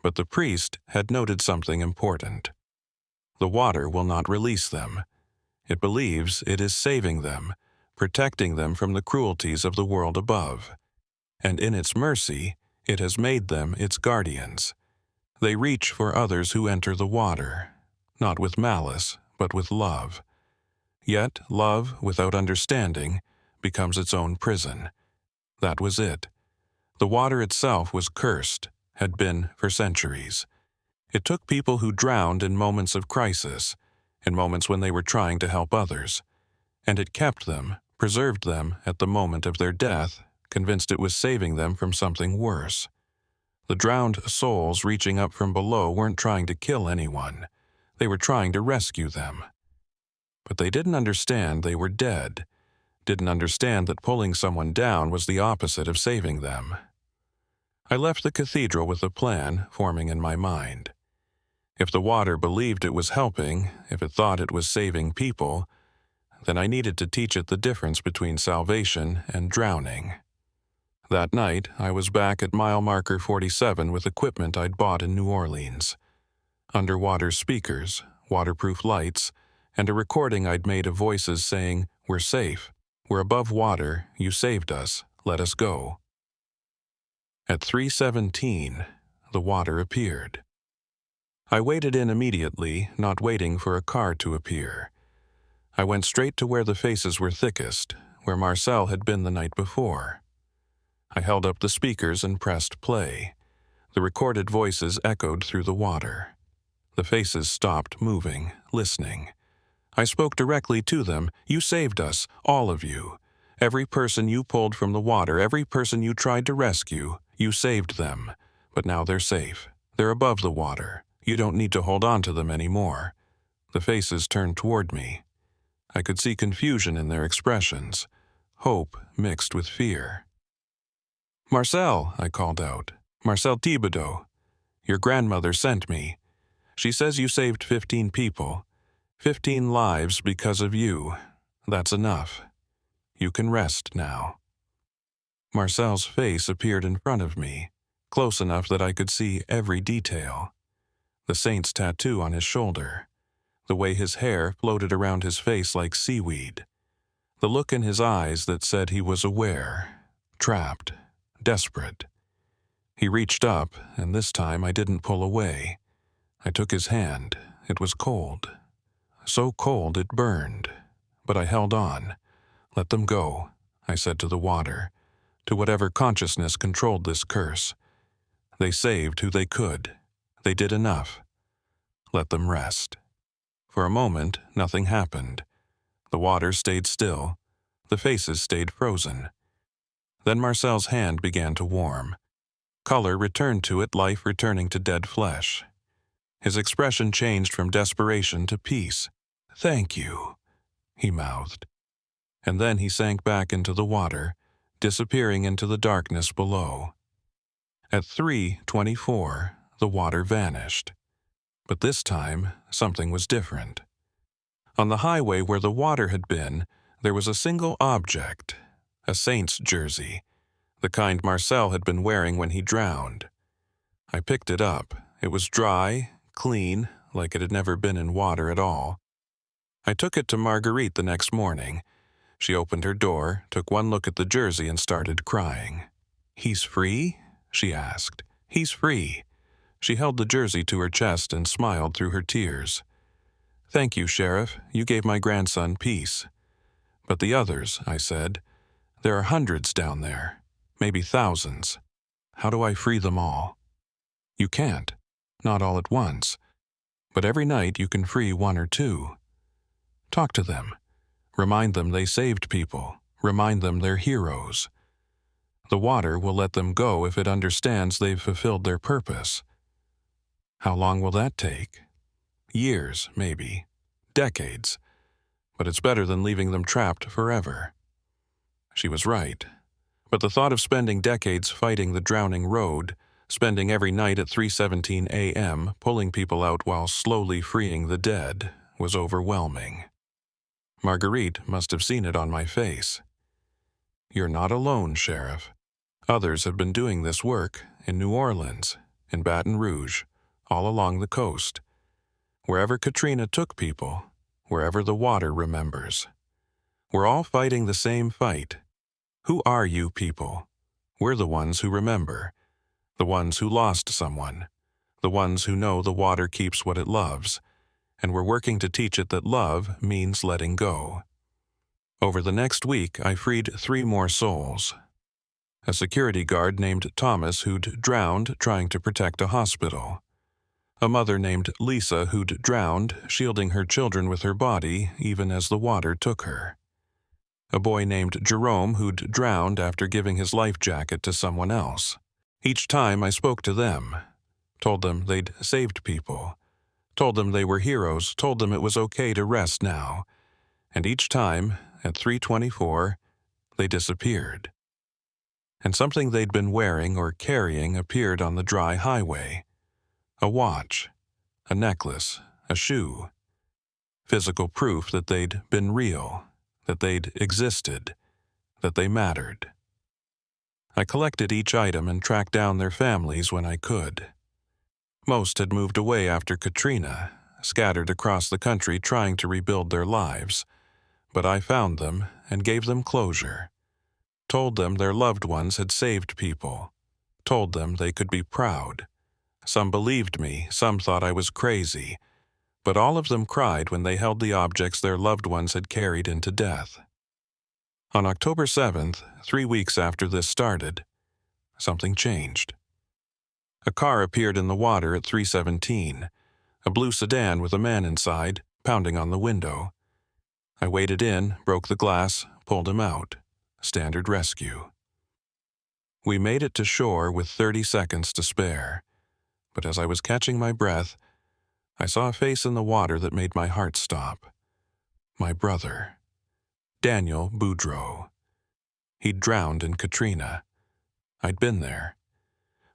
but the priest had noted something important. The water will not release them. It believes it is saving them, protecting them from the cruelties of the world above. And in its mercy, it has made them its guardians. They reach for others who enter the water, not with malice, but with love. Yet love without understanding becomes its own prison. That was it. The water itself was cursed, had been for centuries. It took people who drowned in moments of crisis, in moments when they were trying to help others, and it kept them, preserved them at the moment of their death, convinced it was saving them from something worse. The drowned souls reaching up from below weren't trying to kill anyone. They were trying to rescue them. But they didn't understand they were dead, didn't understand that pulling someone down was the opposite of saving them. I left the cathedral with a plan forming in my mind. If the water believed it was helping, if it thought it was saving people, then I needed to teach it the difference between salvation and drowning. That night, I was back at mile marker 47 with equipment I'd bought in New Orleans. Underwater speakers, waterproof lights, and a recording I'd made of voices saying, "We're safe. We're above water. You saved us. Let us go." At 3:17, the water appeared. I waded in immediately, not waiting for a car to appear. I went straight to where the faces were thickest, where Marcel had been the night before. I held up the speakers and pressed play. The recorded voices echoed through the water. The faces stopped moving, listening. I spoke directly to them. "You saved us, all of you. Every person you pulled from the water, every person you tried to rescue, you saved them. But now they're safe. They're above the water. You don't need to hold on to them anymore." The faces turned toward me. I could see confusion in their expressions, hope mixed with fear. "Marcel," I called out. "Marcel Thibodeau. Your grandmother sent me. She says you saved 15 people. 15 lives because of you. That's enough. You can rest now." Marcel's face appeared in front of me, close enough that I could see every detail. the saint's tattoo on his shoulder, the way his hair floated around his face like seaweed, the look in his eyes that said he was aware, trapped, desperate. He reached up, and this time I didn't pull away. I took his hand. It was cold. So cold it burned. But I held on. Let them go, I said to the water, to whatever consciousness controlled this curse. They saved who they could. They did enough. Let them rest. For a moment, nothing happened. The water stayed still. The faces stayed frozen. Then Marcel's hand began to warm. Color returned to it, life returning to dead flesh. His expression changed from desperation to peace. "Thank you," he mouthed. And then he sank back into the water, disappearing into the darkness below. At 3:24, the water vanished. But this time, something was different. On the highway where the water had been, there was a single object, a saint's jersey, the kind Marcel had been wearing when he drowned. I picked it up. It was dry, clean, like it had never been in water at all. I took it to Marguerite the next morning. She opened her door, took one look at the jersey, and started crying. "He's free?" she asked. "He's free." She held the jersey to her chest and smiled through her tears. "Thank you, Sheriff. You gave my grandson peace." "But the others," I said. "There are hundreds down there, maybe thousands. How do I free them all?" "You can't. Not all at once. But every night you can free one or two. Talk to them. Remind them they saved people. Remind them they're heroes. The water will let them go if it understands they've fulfilled their purpose. How long will that take? Years, maybe. Decades. But it's better than leaving them trapped forever." She was right. But the thought of spending decades fighting the drowning road, spending every night at 3:17 a.m. pulling people out while slowly freeing the dead, was overwhelming. Marguerite must have seen it on my face. "You're not alone, Sheriff. Others have been doing this work in New Orleans, in Baton Rouge, all along the coast. Wherever Katrina took people, wherever the water remembers. We're all fighting the same fight. Who are you people? We're the ones who remember, the ones who lost someone, the ones who know the water keeps what it loves, and we're working to teach it that love means letting go." Over the next week, I freed 3 more souls. A security guard named Thomas who'd drowned trying to protect a hospital. A mother named Lisa who'd drowned, shielding her children with her body even as the water took her. A boy named Jerome who'd drowned after giving his life jacket to someone else. Each time I spoke to them, told them they'd saved people, told them they were heroes, told them it was okay to rest now. And each time, at 3:24, they disappeared. And something they'd been wearing or carrying appeared on the dry highway. A watch, a necklace, a shoe. Physical proof that they'd been real, that they'd existed, that they mattered. I collected each item and tracked down their families when I could. Most had moved away after Katrina, scattered across the country trying to rebuild their lives. But I found them and gave them closure. Told them their loved ones had saved people. Told them they could be proud. Some believed me, some thought I was crazy. But all of them cried when they held the objects their loved ones had carried into death. On October 7th, 3 weeks after this started, something changed. A car appeared in the water at 3:17, a blue sedan with a man inside, pounding on the window. I waded in, broke the glass, pulled him out. Standard rescue. We made it to shore with 30 seconds to spare. But as I was catching my breath, I saw a face in the water that made my heart stop. My brother, Daniel Boudreau. He'd drowned in Katrina. I'd been there.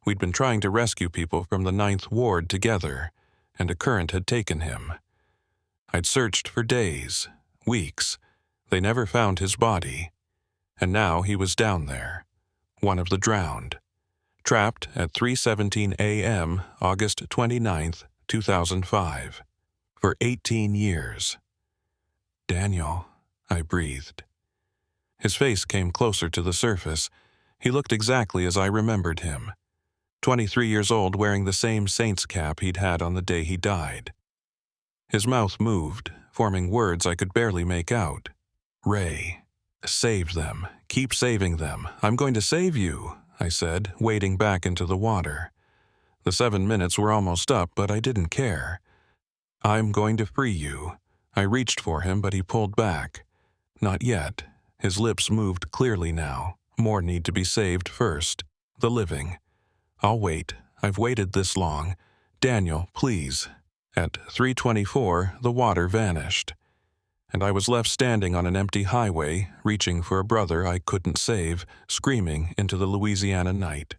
We'd been trying to rescue people from the 9th Ward together, and a current had taken him. I'd searched for days, weeks. They never found his body. And now he was down there, one of the drowned, trapped at 3:17 a.m., August 29th, 2005. For 18 years. Daniel, I breathed. His face came closer to the surface. He looked exactly as I remembered him. 23 years old, wearing the same saint's cap he'd had on the day he died. His mouth moved, forming words I could barely make out. Ray, save them. Keep saving them. I'm going to save you, I said, wading back into the water. The 7 minutes were almost up, but I didn't care. I'm going to free you. I reached for him, but he pulled back. Not yet. His lips moved clearly now. More need to be saved first. The living. I'll wait. I've waited this long. Daniel, please. At 3:24, the water vanished, and I was left standing on an empty highway, reaching for a brother I couldn't save, screaming into the Louisiana night.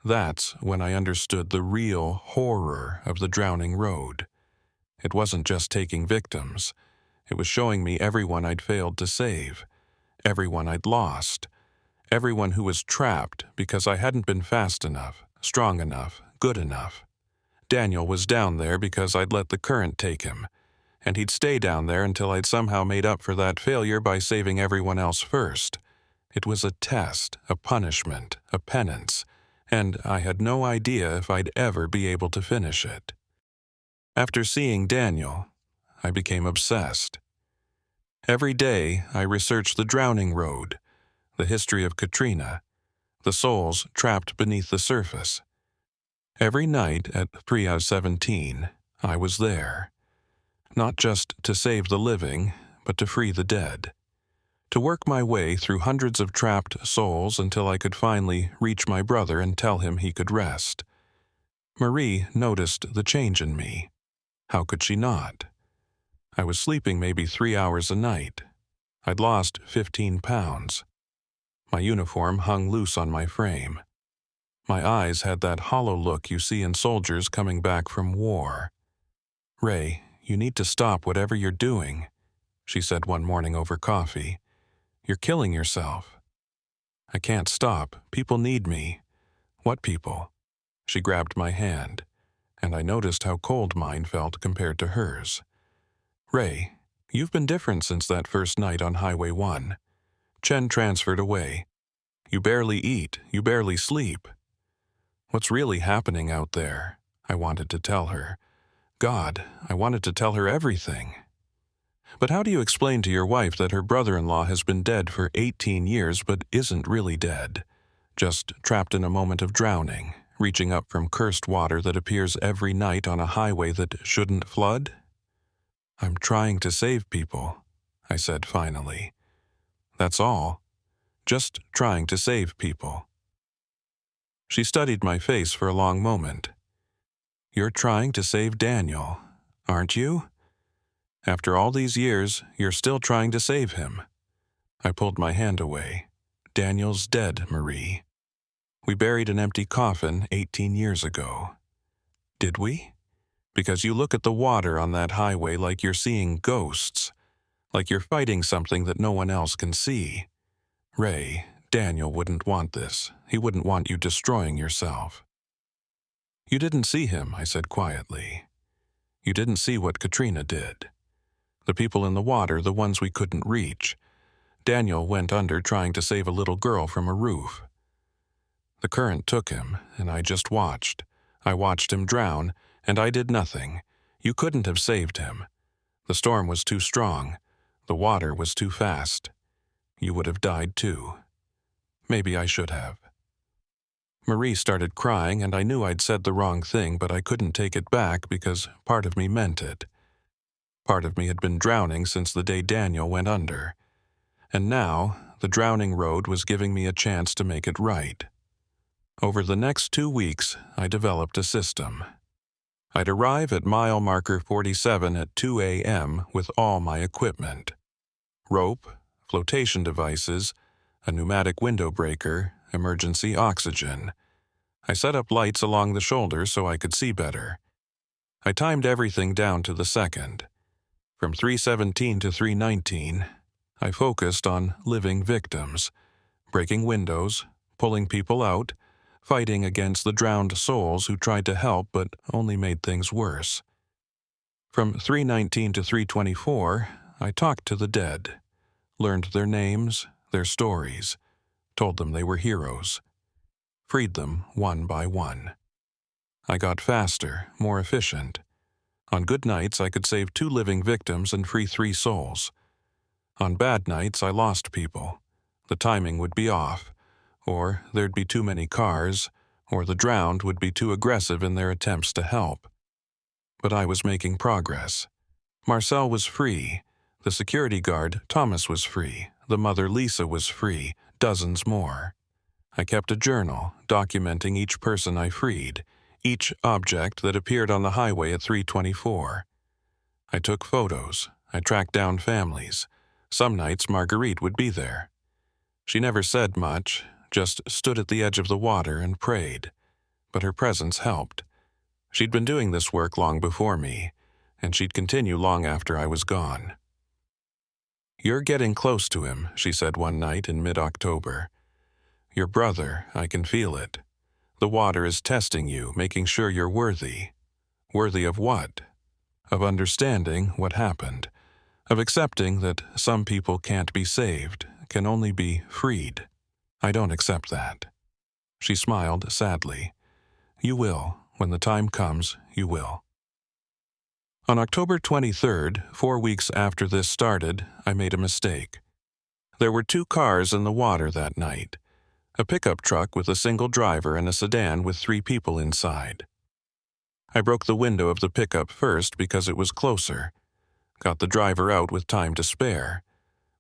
That's when I understood the real horror of the drowning road. It wasn't just taking victims. It was showing me everyone I'd failed to save, everyone I'd lost, everyone who was trapped because I hadn't been fast enough, strong enough, good enough. Daniel was down there because I'd let the current take him, and he'd stay down there until I'd somehow made up for that failure by saving everyone else first. It was a test, a punishment, a penance, and I had no idea if I'd ever be able to finish it. After seeing Daniel, I became obsessed. Every day, I researched the drowning road, the history of Katrina, the souls trapped beneath the surface. Every night at 3:17, I was there. Not just to save the living, but to free the dead. To work my way through hundreds of trapped souls until I could finally reach my brother and tell him he could rest. Marie noticed the change in me. How could she not? I was sleeping maybe 3 hours a night. I'd lost 15 pounds. My uniform hung loose on my frame. My eyes had that hollow look you see in soldiers coming back from war. Ray, you need to stop whatever you're doing, she said one morning over coffee. You're killing yourself. I can't stop. People need me. What people? She grabbed my hand, and I noticed how cold mine felt compared to hers. Ray, you've been different since that first night on Highway 1. Chen transferred away. You barely eat. You barely sleep. What's really happening out there? I wanted to tell her. God, I wanted to tell her everything. But how do you explain to your wife that her brother-in-law has been dead for 18 years but isn't really dead? Just trapped in a moment of drowning, reaching up from cursed water that appears every night on a highway that shouldn't flood? I'm trying to save people, I said finally. That's all. Just trying to save people. She studied my face for a long moment. You're trying to save Daniel, aren't you? After all these years, you're still trying to save him. I pulled my hand away. Daniel's dead, Marie. We buried an empty coffin 18 years ago. Did we? Because you look at the water on that highway like you're seeing ghosts, like you're fighting something that no one else can see. Ray, Daniel wouldn't want this. He wouldn't want you destroying yourself. You didn't see him, I said quietly. You didn't see what Katrina did. The people in the water, the ones we couldn't reach. Daniel went under trying to save a little girl from a roof. The current took him, and I just watched. I watched him drown, and I did nothing. You couldn't have saved him. The storm was too strong. The water was too fast. You would have died too. Maybe I should have. Marie started crying, and I knew I'd said the wrong thing, but I couldn't take it back because part of me meant it. Part of me had been drowning since the day Daniel went under. And now, the drowning road was giving me a chance to make it right. Over the next 2 weeks, I developed a system. I'd arrive at mile marker 47 at 2 a.m. with all my equipment. Rope, flotation devices, a pneumatic window breaker, emergency oxygen. I set up lights along the shoulder so I could see better. I timed everything down to the second. From 3:17 to 3:19, I focused on living victims, breaking windows, pulling people out, fighting against the drowned souls who tried to help but only made things worse. From 3:19 to 3:24, I talked to the dead, learned their names, their stories, told them they were heroes, freed them one by one. I got faster, more efficient. On good nights, I could save 2 living victims and free 3 souls. On bad nights, I lost people. The timing would be off, or there'd be too many cars, or the drowned would be too aggressive in their attempts to help. But I was making progress. Marcel was free. The security guard, Thomas, was free. The mother, Lisa, was free. Dozens more. I kept a journal, documenting each person I freed, each object that appeared on the highway at 3:24. I took photos. I tracked down families. Some nights Marguerite would be there. She never said much, just stood at the edge of the water and prayed. But her presence helped. She'd been doing this work long before me, and she'd continue long after I was gone. "You're getting close to him," she said one night in mid-October. "Your brother, I can feel it. The water is testing you, making sure you're worthy. Worthy of what? Of understanding what happened. Of accepting that some people can't be saved, can only be freed. I don't accept that." She smiled sadly. "You will. When the time comes, you will." On October 23rd, 4 weeks after this started, I made a mistake. There were 2 cars in the water that night. A pickup truck with a single driver and a sedan with 3 people inside. I broke the window of the pickup first because it was closer. Got the driver out with time to spare.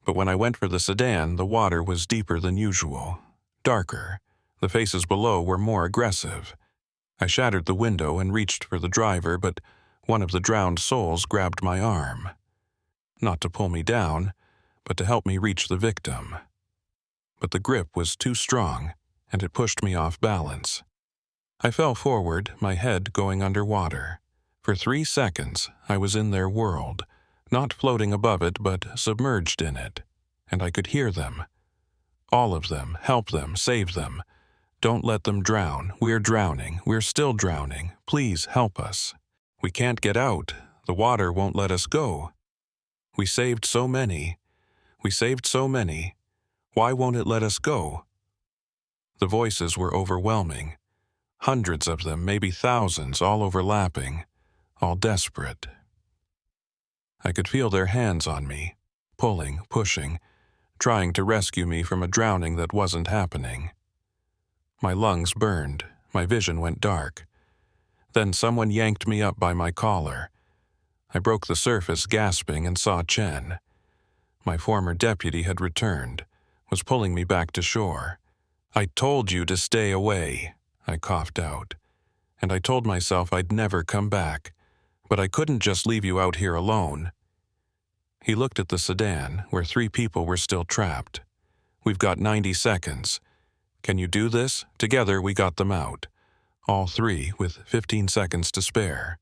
But when I went for the sedan, the water was deeper than usual. Darker. The faces below were more aggressive. I shattered the window and reached for the driver, but one of the drowned souls grabbed my arm. Not to pull me down, but to help me reach the victim. But the grip was too strong, and it pushed me off balance. I fell forward, my head going underwater. For 3 seconds, I was in their world, not floating above it, but submerged in it. And I could hear them. All of them, help them, save them. Don't let them drown. We're drowning. We're still drowning. Please help us. We can't get out. The water won't let us go. We saved so many. We saved so many. Why won't it let us go? The voices were overwhelming. Hundreds of them, maybe thousands, all overlapping, all desperate. I could feel their hands on me, pulling, pushing, trying to rescue me from a drowning that wasn't happening. My lungs burned, my vision went dark. Then someone yanked me up by my collar. I broke the surface, gasping, and saw Chen. My former deputy had returned, was pulling me back to shore. "I told you to stay away," I coughed out. And I told myself I'd never come back, but I couldn't just leave you out here alone. He looked at the sedan, where 3 people were still trapped. "We've got 90 seconds. Can you do this?" Together we got them out, all 3 with 15 seconds to spare.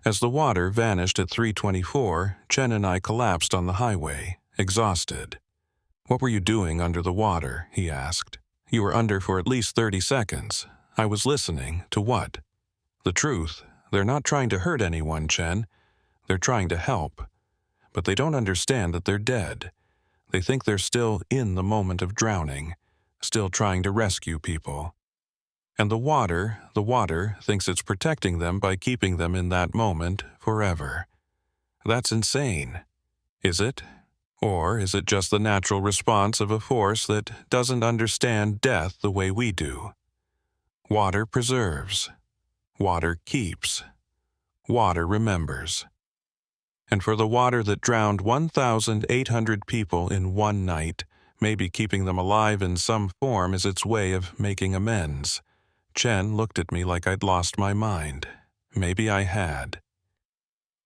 As the water vanished at 3:24, Chen and I collapsed on the highway, exhausted. "What were you doing under the water?" he asked. "You were under for at least 30 seconds. I was listening. To what?" "The truth. They're not trying to hurt anyone, Chen. They're trying to help. But they don't understand that they're dead. They think they're still in the moment of drowning, still trying to rescue people. And the water thinks it's protecting them by keeping them in that moment forever. That's insane. Is it? Or is it just the natural response of a force that doesn't understand death the way we do? Water preserves. Water keeps. Water remembers. And for the water that drowned 1,800 people in one night, maybe keeping them alive in some form is its way of making amends. Chen looked at me like I'd lost my mind. Maybe I had.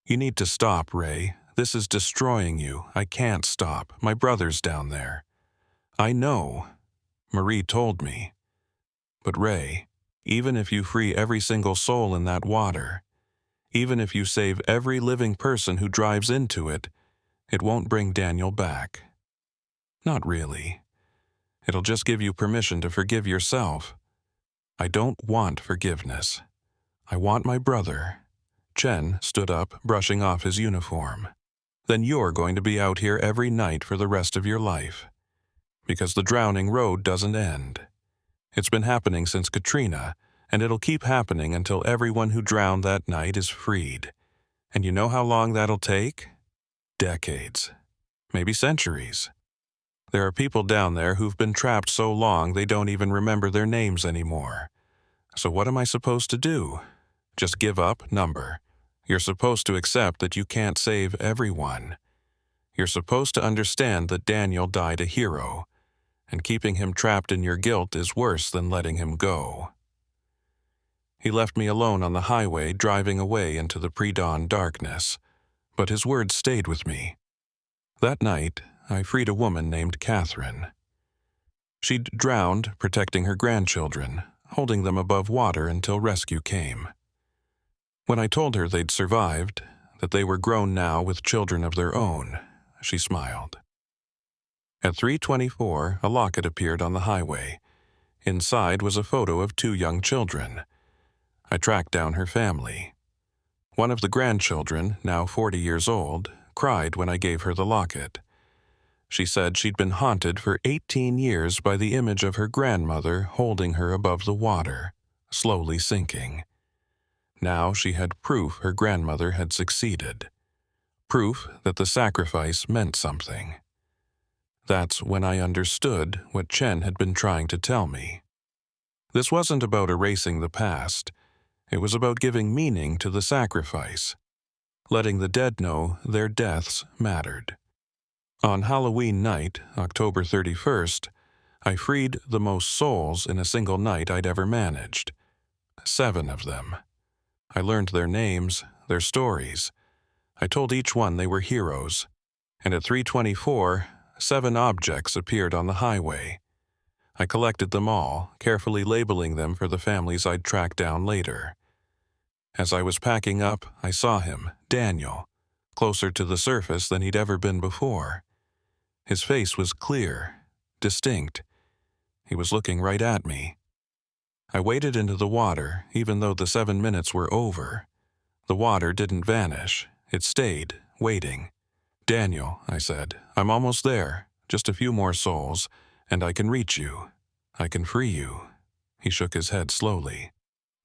"You need to stop, Ray. This is destroying you. I can't stop. My brother's down there." "I know." Marie told me. "But Ray, even if you free every single soul in that water, even if you save every living person who drives into it, it won't bring Daniel back." "Not really. It'll just give you permission to forgive yourself. I don't want forgiveness. I want my brother. Chen stood up, brushing off his uniform. Then you're going to be out here every night for the rest of your life. Because the drowning road doesn't end. It's been happening since Katrina, and it'll keep happening until everyone who drowned that night is freed. And you know how long that'll take? Decades. Maybe centuries. There are people down there who've been trapped so long they don't even remember their names anymore. So what am I supposed to do? Just give up? Number. You're supposed to accept that you can't save everyone. You're supposed to understand that Daniel died a hero, and keeping him trapped in your guilt is worse than letting him go. He left me alone on the highway, driving away into the pre-dawn darkness, but his words stayed with me. That night, I freed a woman named Catherine. She'd drowned, protecting her grandchildren, holding them above water until rescue came. When I told her they'd survived, that they were grown now with children of their own, she smiled. At 3:24, a locket appeared on the highway. Inside was a photo of 2 young children. I tracked down her family. One of the grandchildren, now 40 years old, cried when I gave her the locket. She said she'd been haunted for 18 years by the image of her grandmother holding her above the water, slowly sinking. Now she had proof her grandmother had succeeded. Proof that the sacrifice meant something. That's when I understood what Chen had been trying to tell me. This wasn't about erasing the past. It was about giving meaning to the sacrifice, letting the dead know their deaths mattered. On Halloween night, October 31st, I freed the most souls in a single night I'd ever managed. 7 of them. I learned their names, their stories. I told each one they were heroes. And at 3:24, 7 objects appeared on the highway. I collected them all, carefully labeling them for the families I'd track down later. As I was packing up, I saw him, Daniel, closer to the surface than he'd ever been before. His face was clear, distinct. He was looking right at me. I waded into the water, even though the 7 minutes were over. The water didn't vanish. It stayed, waiting. "Daniel," I said, "I'm almost there. Just a few more souls, and I can reach you. I can free you." He shook his head slowly.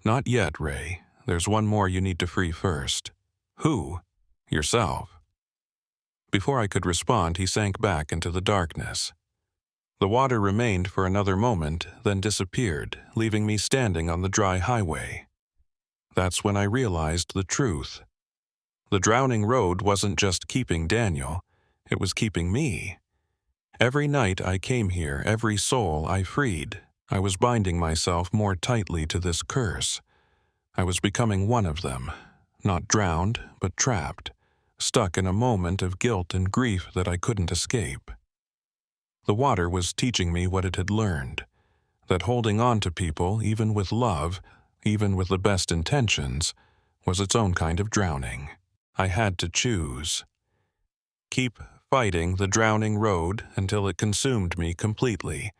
"Not yet, Ray. There's one more you need to free first." "Who?" "Yourself." Before I could respond, he sank back into the darkness. The water remained for another moment, then disappeared, leaving me standing on the dry highway. That's when I realized the truth. The drowning road wasn't just keeping Daniel, it was keeping me. Every night I came here, every soul I freed, I was binding myself more tightly to this curse. I was becoming one of them, not drowned, but trapped, stuck in a moment of guilt and grief that I couldn't escape. The water was teaching me what it had learned, that holding on to people, even with love, even with the best intentions, was its own kind of drowning. I had to choose. Keep fighting the drowning road until it consumed me completely,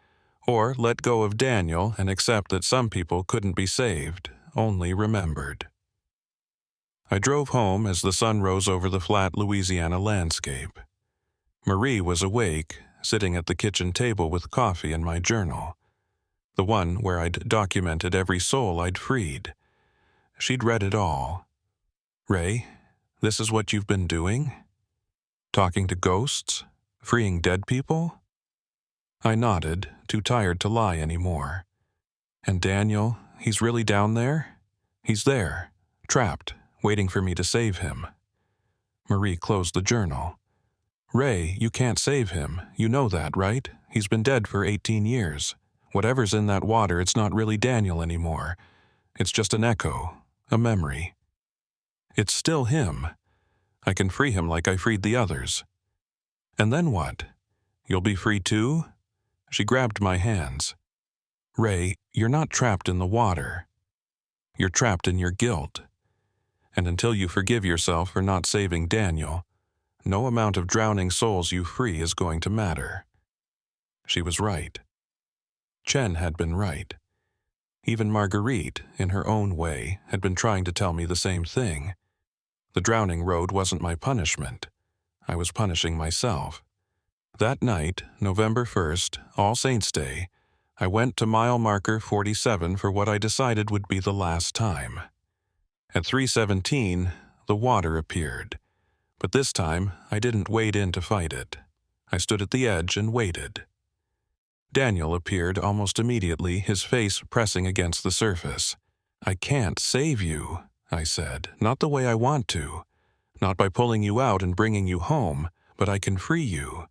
or let go of Daniel and accept that some people couldn't be saved, only remembered. I drove home as the sun rose over the flat Louisiana landscape. Marie was awake, sitting at the kitchen table with coffee and my journal, the one where I'd documented every soul I'd freed. She'd read it all. "Ray, this is what you've been doing? Talking to ghosts? Freeing dead people?" I nodded, too tired to lie anymore. "And Daniel, he's really down there? He's there, trapped, waiting for me to save him." Marie closed the journal. "Ray, you can't save him. You know that, right? He's been dead for 18 years. Whatever's in that water, it's not really Daniel anymore. It's just an echo, a memory. It's still him. I can free him like I freed the others." "And then what? You'll be free too?" She grabbed my hands. "Ray, you're not trapped in the water. You're trapped in your guilt. And until you forgive yourself for not saving Daniel, no amount of drowning souls you free is going to matter." She was right. Chen had been right. Even Marguerite, in her own way, had been trying to tell me the same thing. The drowning road wasn't my punishment. I was punishing myself. That night, November 1st, All Saints' Day, I went to mile marker 47 for what I decided would be the last time. At 3:17, the water appeared. But this time, I didn't wade in to fight it. I stood at the edge and waited. Daniel appeared almost immediately, his face pressing against the surface. "I can't save you," I said, "not the way I want to. Not by pulling you out and bringing you home, but I can free you.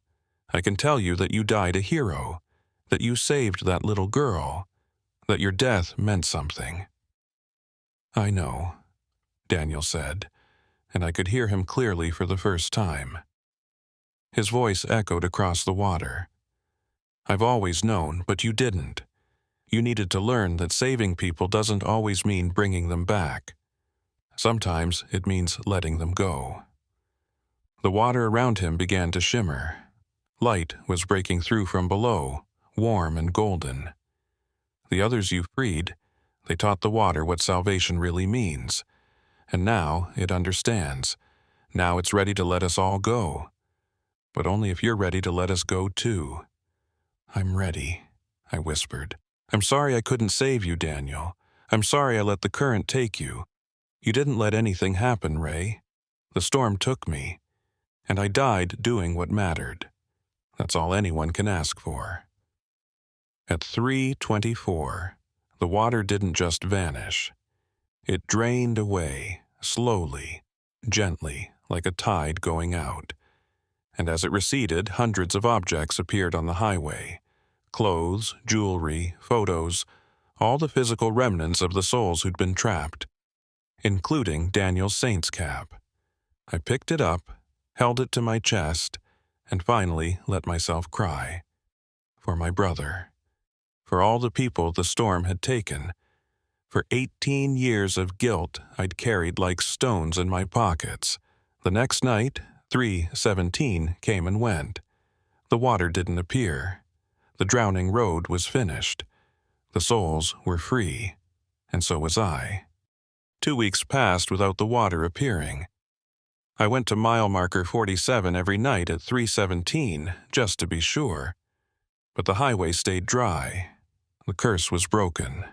I can tell you that you died a hero, that you saved that little girl, that your death meant something." "I know," Daniel said, and I could hear him clearly for the first time. His voice echoed across the water. "I've always known, but you didn't. You needed to learn that saving people doesn't always mean bringing them back. Sometimes it means letting them go." The water around him began to shimmer. Light was breaking through from below, warm and golden. The others you freed, they taught the water what salvation really means. And now it understands. Now it's ready to let us all go. But only if you're ready to let us go too. "I'm ready," I whispered. "I'm sorry I couldn't save you, Daniel. I'm sorry I let the current take you. You didn't let anything happen, Ray. The storm took me, and I died doing what mattered. That's all anyone can ask for." At 3:24, the water didn't just vanish. It drained away, slowly, gently, like a tide going out. And as it receded, hundreds of objects appeared on the highway. Clothes, jewelry, photos, all the physical remnants of the souls who'd been trapped, including Daniel's saint's cap. I picked it up, held it to my chest, and finally let myself cry. For my brother. For all the people the storm had taken. For 18 years of guilt I'd carried like stones in my pockets. The next night, 3:17 came and went. The water didn't appear. The drowning road was finished. The souls were free, and so was I. 2 weeks passed without the water appearing. I went to mile marker 47 every night at 3:17, just to be sure. But the highway stayed dry. The curse was broken.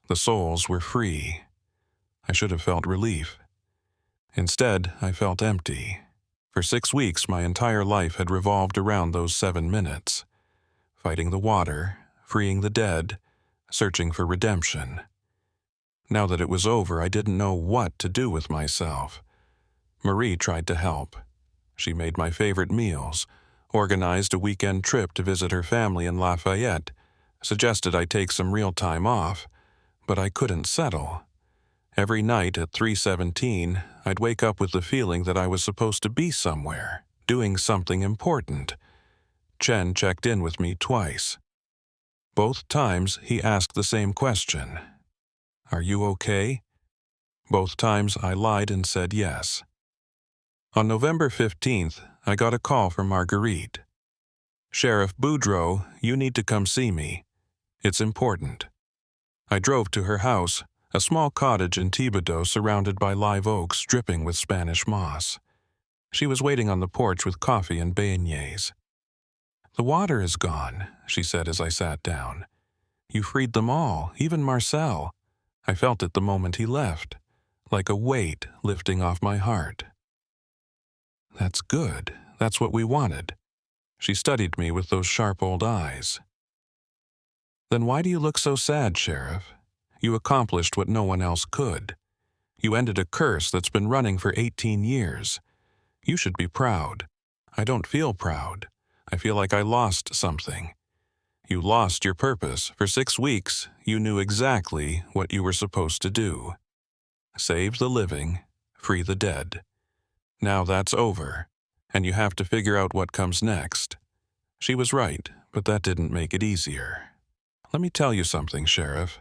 The souls were free. I should have felt relief. Instead, I felt empty. For 6 weeks, my entire life had revolved around those 7 minutes. Fighting the water, freeing the dead, searching for redemption. Now that it was over, I didn't know what to do with myself. Marie tried to help. She made my favorite meals, organized a weekend trip to visit her family in Lafayette, suggested I take some real time off, but I couldn't settle. Every night at 3:17, I'd wake up with the feeling that I was supposed to be somewhere, doing something important. Chen checked in with me twice. Both times he asked the same question. "Are you okay?" Both times I lied and said yes. On November 15th, I got a call from Marguerite. "Sheriff Boudreaux, you need to come see me. It's important." I drove to her house, a small cottage in Thibodeau surrounded by live oaks dripping with Spanish moss. She was waiting on the porch with coffee and beignets. "The water is gone," she said as I sat down. "You freed them all, even Marcel. I felt it the moment he left, like a weight lifting off my heart." "That's good. That's what we wanted." She studied me with those sharp old eyes. "Then why do you look so sad, Sheriff? You accomplished what no one else could. You ended a curse that's been running for 18 years. You should be proud. I don't feel proud. I feel like I lost something. You lost your purpose. For 6 weeks, you knew exactly what you were supposed to do. Save the living, free the dead. Now that's over, and you have to figure out what comes next." She was right, but that didn't make it easier. "Let me tell you something, Sheriff.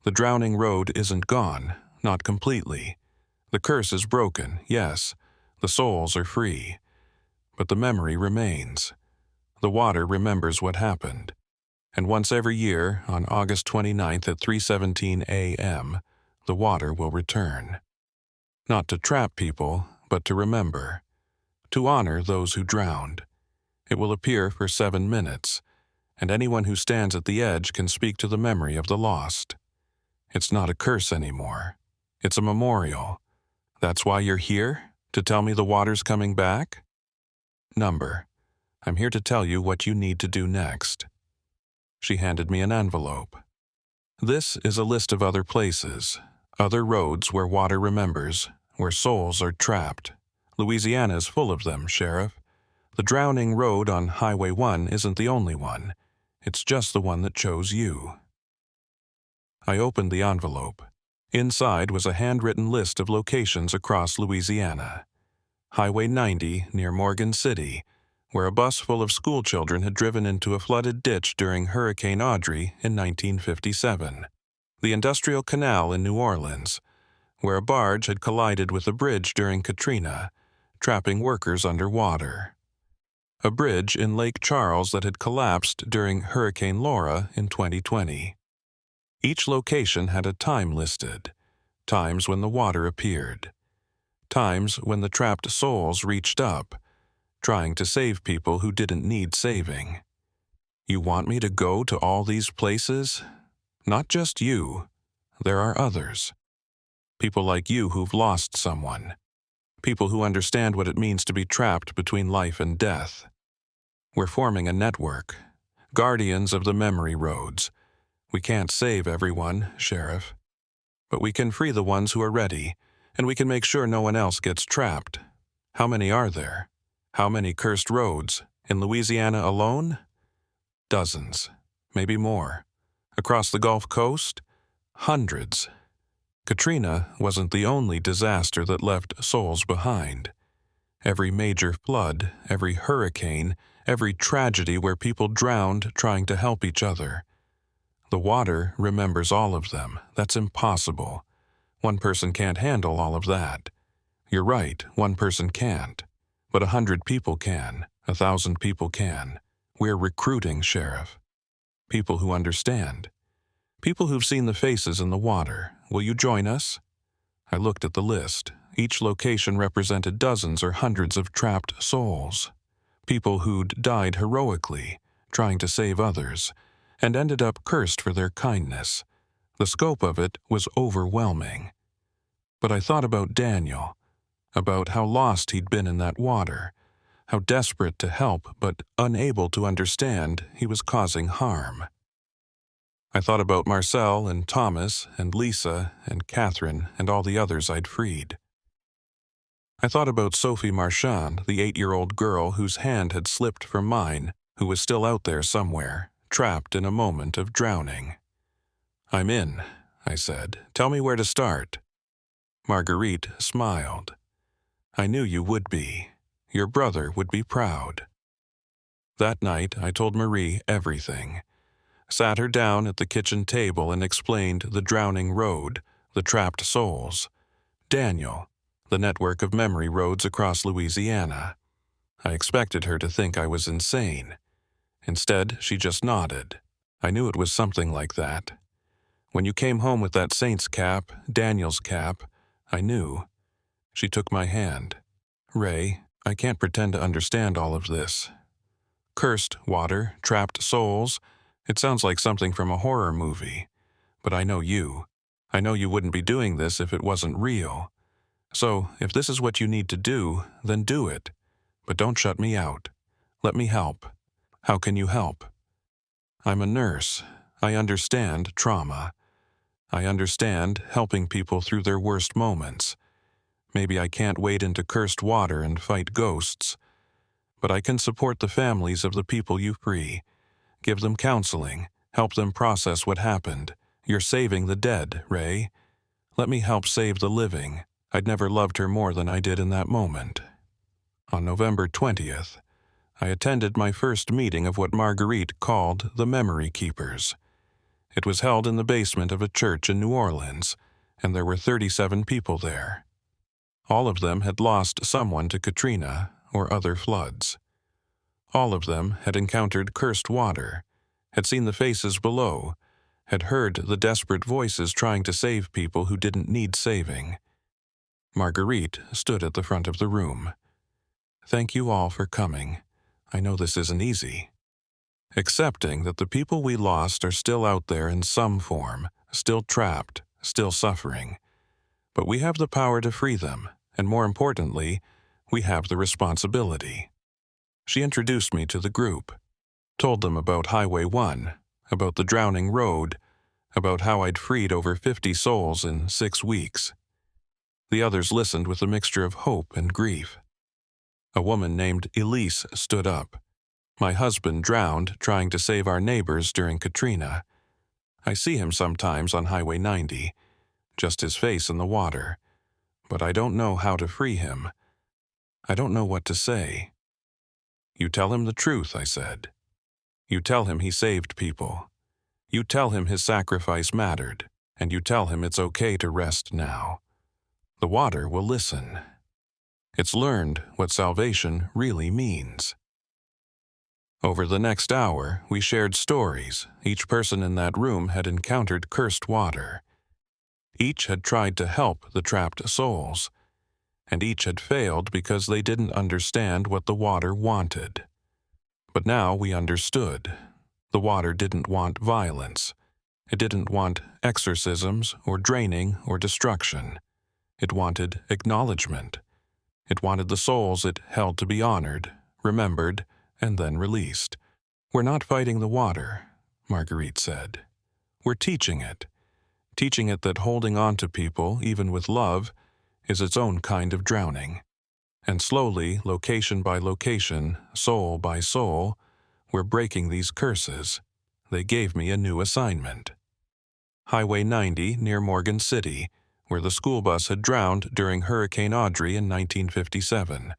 The drowning road isn't gone, not completely. The curse is broken, yes. The souls are free. But the memory remains. The water remembers what happened. And once every year, on August 29th at 3:17 a.m., the water will return. Not to trap people, but to remember. To honor those who drowned. It will appear for 7 minutes, and anyone who stands at the edge can speak to the memory of the lost. It's not a curse anymore. It's a memorial. That's why you're here? To tell me the water's coming back? Number. I'm here to tell you what you need to do next. She handed me an envelope. This is a list of other places, other roads where water remembers, where souls are trapped. Louisiana is full of them, Sheriff. The drowning road on Highway 1 isn't the only one. It's just the one that chose you. I opened the envelope. Inside was a handwritten list of locations across Louisiana. Highway 90 near Morgan City, where a bus full of schoolchildren had driven into a flooded ditch during Hurricane Audrey in 1957. The Industrial Canal in New Orleans, where a barge had collided with a bridge during Katrina, trapping workers underwater. A bridge in Lake Charles that had collapsed during Hurricane Laura in 2020. Each location had a time listed, times when the water appeared, times when the trapped souls reached up, trying to save people who didn't need saving. You want me to go to all these places? Not just you. There are others. People like you who've lost someone. People who understand what it means to be trapped between life and death. We're forming a network. Guardians of the memory roads. We can't save everyone, Sheriff. But we can free the ones who are ready, and we can make sure no one else gets trapped. How many are there? How many cursed roads? In Louisiana alone? Dozens. Maybe more. Across the Gulf Coast? Hundreds. Katrina wasn't the only disaster that left souls behind. Every major flood, every hurricane, every tragedy where people drowned trying to help each other. The water remembers all of them. That's impossible. One person can't handle all of that. You're right, one person can't. But 100 people can. 1,000 people can. We're recruiting, Sheriff. People who understand. People who've seen the faces in the water. Will you join us? I looked at the list. Each location represented dozens or hundreds of trapped souls. People who'd died heroically, trying to save others, and ended up cursed for their kindness. The scope of it was overwhelming. But I thought about Daniel, about how lost he'd been in that water, how desperate to help but unable to understand he was causing harm. I thought about Marcel and Thomas and Lisa and Catherine and all the others I'd freed. I thought about Sophie Marchand, the 8-year-old girl whose hand had slipped from mine, who was still out there somewhere, trapped in a moment of drowning. I'm in, I said. Tell me where to start. Marguerite smiled. I knew you would be. Your brother would be proud. That night, I told Marie everything. Sat her down at the kitchen table and explained the drowning road, the trapped souls, Daniel, the network of memory roads across Louisiana. I expected her to think I was insane. Instead, she just nodded. I knew it was something like that. When you came home with that saint's cap, Daniel's cap, I knew. She took my hand. Ray, I can't pretend to understand all of this. Cursed water, trapped souls, it sounds like something from a horror movie. But I know you. I know you wouldn't be doing this if it wasn't real. So, if this is what you need to do, then do it. But don't shut me out. Let me help. How can you help? I'm a nurse. I understand trauma. I understand helping people through their worst moments. Maybe I can't wade into cursed water and fight ghosts. But I can support the families of the people you free. Give them counseling. Help them process what happened. You're saving the dead, Ray. Let me help save the living. I'd never loved her more than I did in that moment. On November 20th, I attended my first meeting of what Marguerite called the Memory Keepers. It was held in the basement of a church in New Orleans, and there were 37 people there. All of them had lost someone to Katrina or other floods. All of them had encountered cursed water, had seen the faces below, had heard the desperate voices trying to save people who didn't need saving. Marguerite stood at the front of the room. "Thank you all for coming. I know this isn't easy. Accepting that the people we lost are still out there in some form, still trapped, still suffering. But we have the power to free them, and more importantly, we have the responsibility." She introduced me to the group, told them about Highway 1, about the drowning road, about how I'd freed over 50 souls in 6 weeks. The others listened with a mixture of hope and grief. A woman named Elise stood up. "My husband drowned trying to save our neighbors during Katrina. I see him sometimes on Highway 90, just his face in the water. But I don't know how to free him. I don't know what to say." "You tell him the truth," I said. "You tell him he saved people. You tell him his sacrifice mattered, and you tell him it's okay to rest now. The water will listen. It's learned what salvation really means." Over the next hour, we shared stories. Each person in that room had encountered cursed water. Each had tried to help the trapped souls, and each had failed because they didn't understand what the water wanted. But now we understood. The water didn't want violence. It didn't want exorcisms or draining or destruction. It wanted acknowledgement. It wanted the souls it held to be honored, remembered, and then released. "We're not fighting the water," Marguerite said. "We're teaching it that holding on to people, even with love, is its own kind of drowning. And slowly, location by location, soul by soul, we're breaking these curses." They gave me a new assignment. Highway 90 near Morgan City, where the school bus had drowned during Hurricane Audrey in 1957.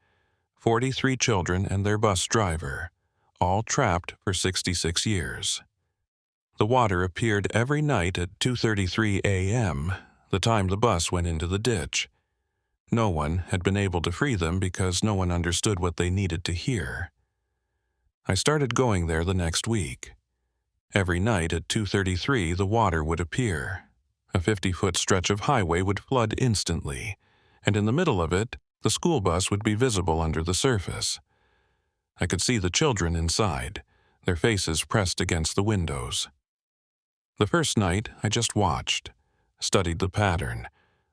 43 children and their bus driver, all trapped for 66 years. The water appeared every night at 2:33 a.m., the time the bus went into the ditch. No one had been able to free them because no one understood what they needed to hear. I started going there the next week. Every night at 2:33 the water would appear. A 50-foot stretch of highway would flood instantly, and in the middle of it, the school bus would be visible under the surface. I could see the children inside, their faces pressed against the windows. The first night, I just watched, studied the pattern.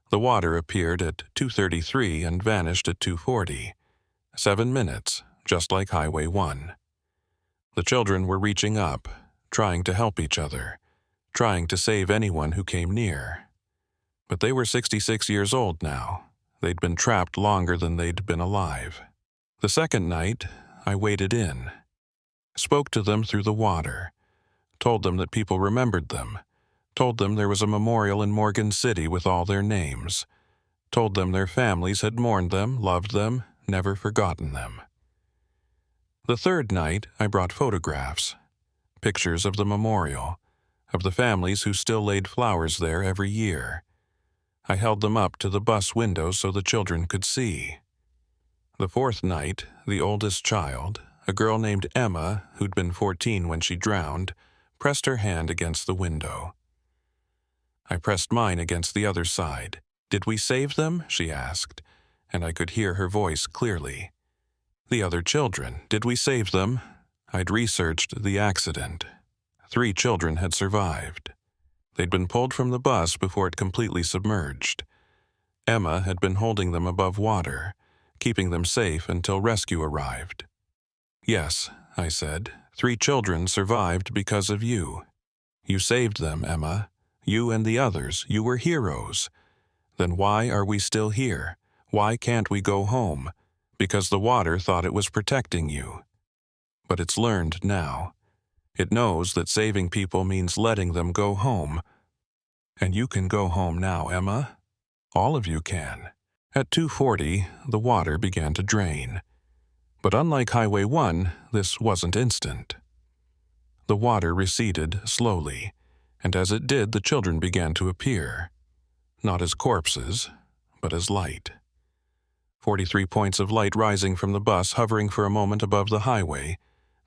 The water appeared at 2:33 and vanished at 2:40. 7 minutes, just like Highway 1. The children were reaching up, trying to help each other, trying to save anyone who came near. But they were 66 years old now. They'd been trapped longer than they'd been alive. The second night, I waded in, spoke to them through the water, told them that people remembered them, told them there was a memorial in Morgan City with all their names, told them their families had mourned them, loved them, never forgotten them. The third night, I brought photographs, pictures of the memorial, of the families who still laid flowers there every year. I held them up to the bus window so the children could see. The fourth night, the oldest child, a girl named Emma, who'd been 14 when she drowned, pressed her hand against the window. I pressed mine against the other side. "Did we save them?" she asked, and I could hear her voice clearly. "The other children, did we save them?" I'd researched the accident. 3 children had survived. They'd been pulled from the bus before it completely submerged. Emma had been holding them above water, keeping them safe until rescue arrived. "Yes," I said, 3 children survived because of you. You saved them, Emma. You and the others, you were heroes. Then why are we still here? Why can't we go home? Because the water thought it was protecting you. But it's learned now. It knows that saving people means letting them go home. And you can go home now, Emma. All of you can. At 2:40, the water began to drain. But unlike Highway 1, this wasn't instant. The water receded slowly, and as it did, the children began to appear. Not as corpses, but as light. 43 points of light rising from the bus, hovering for a moment above the highway,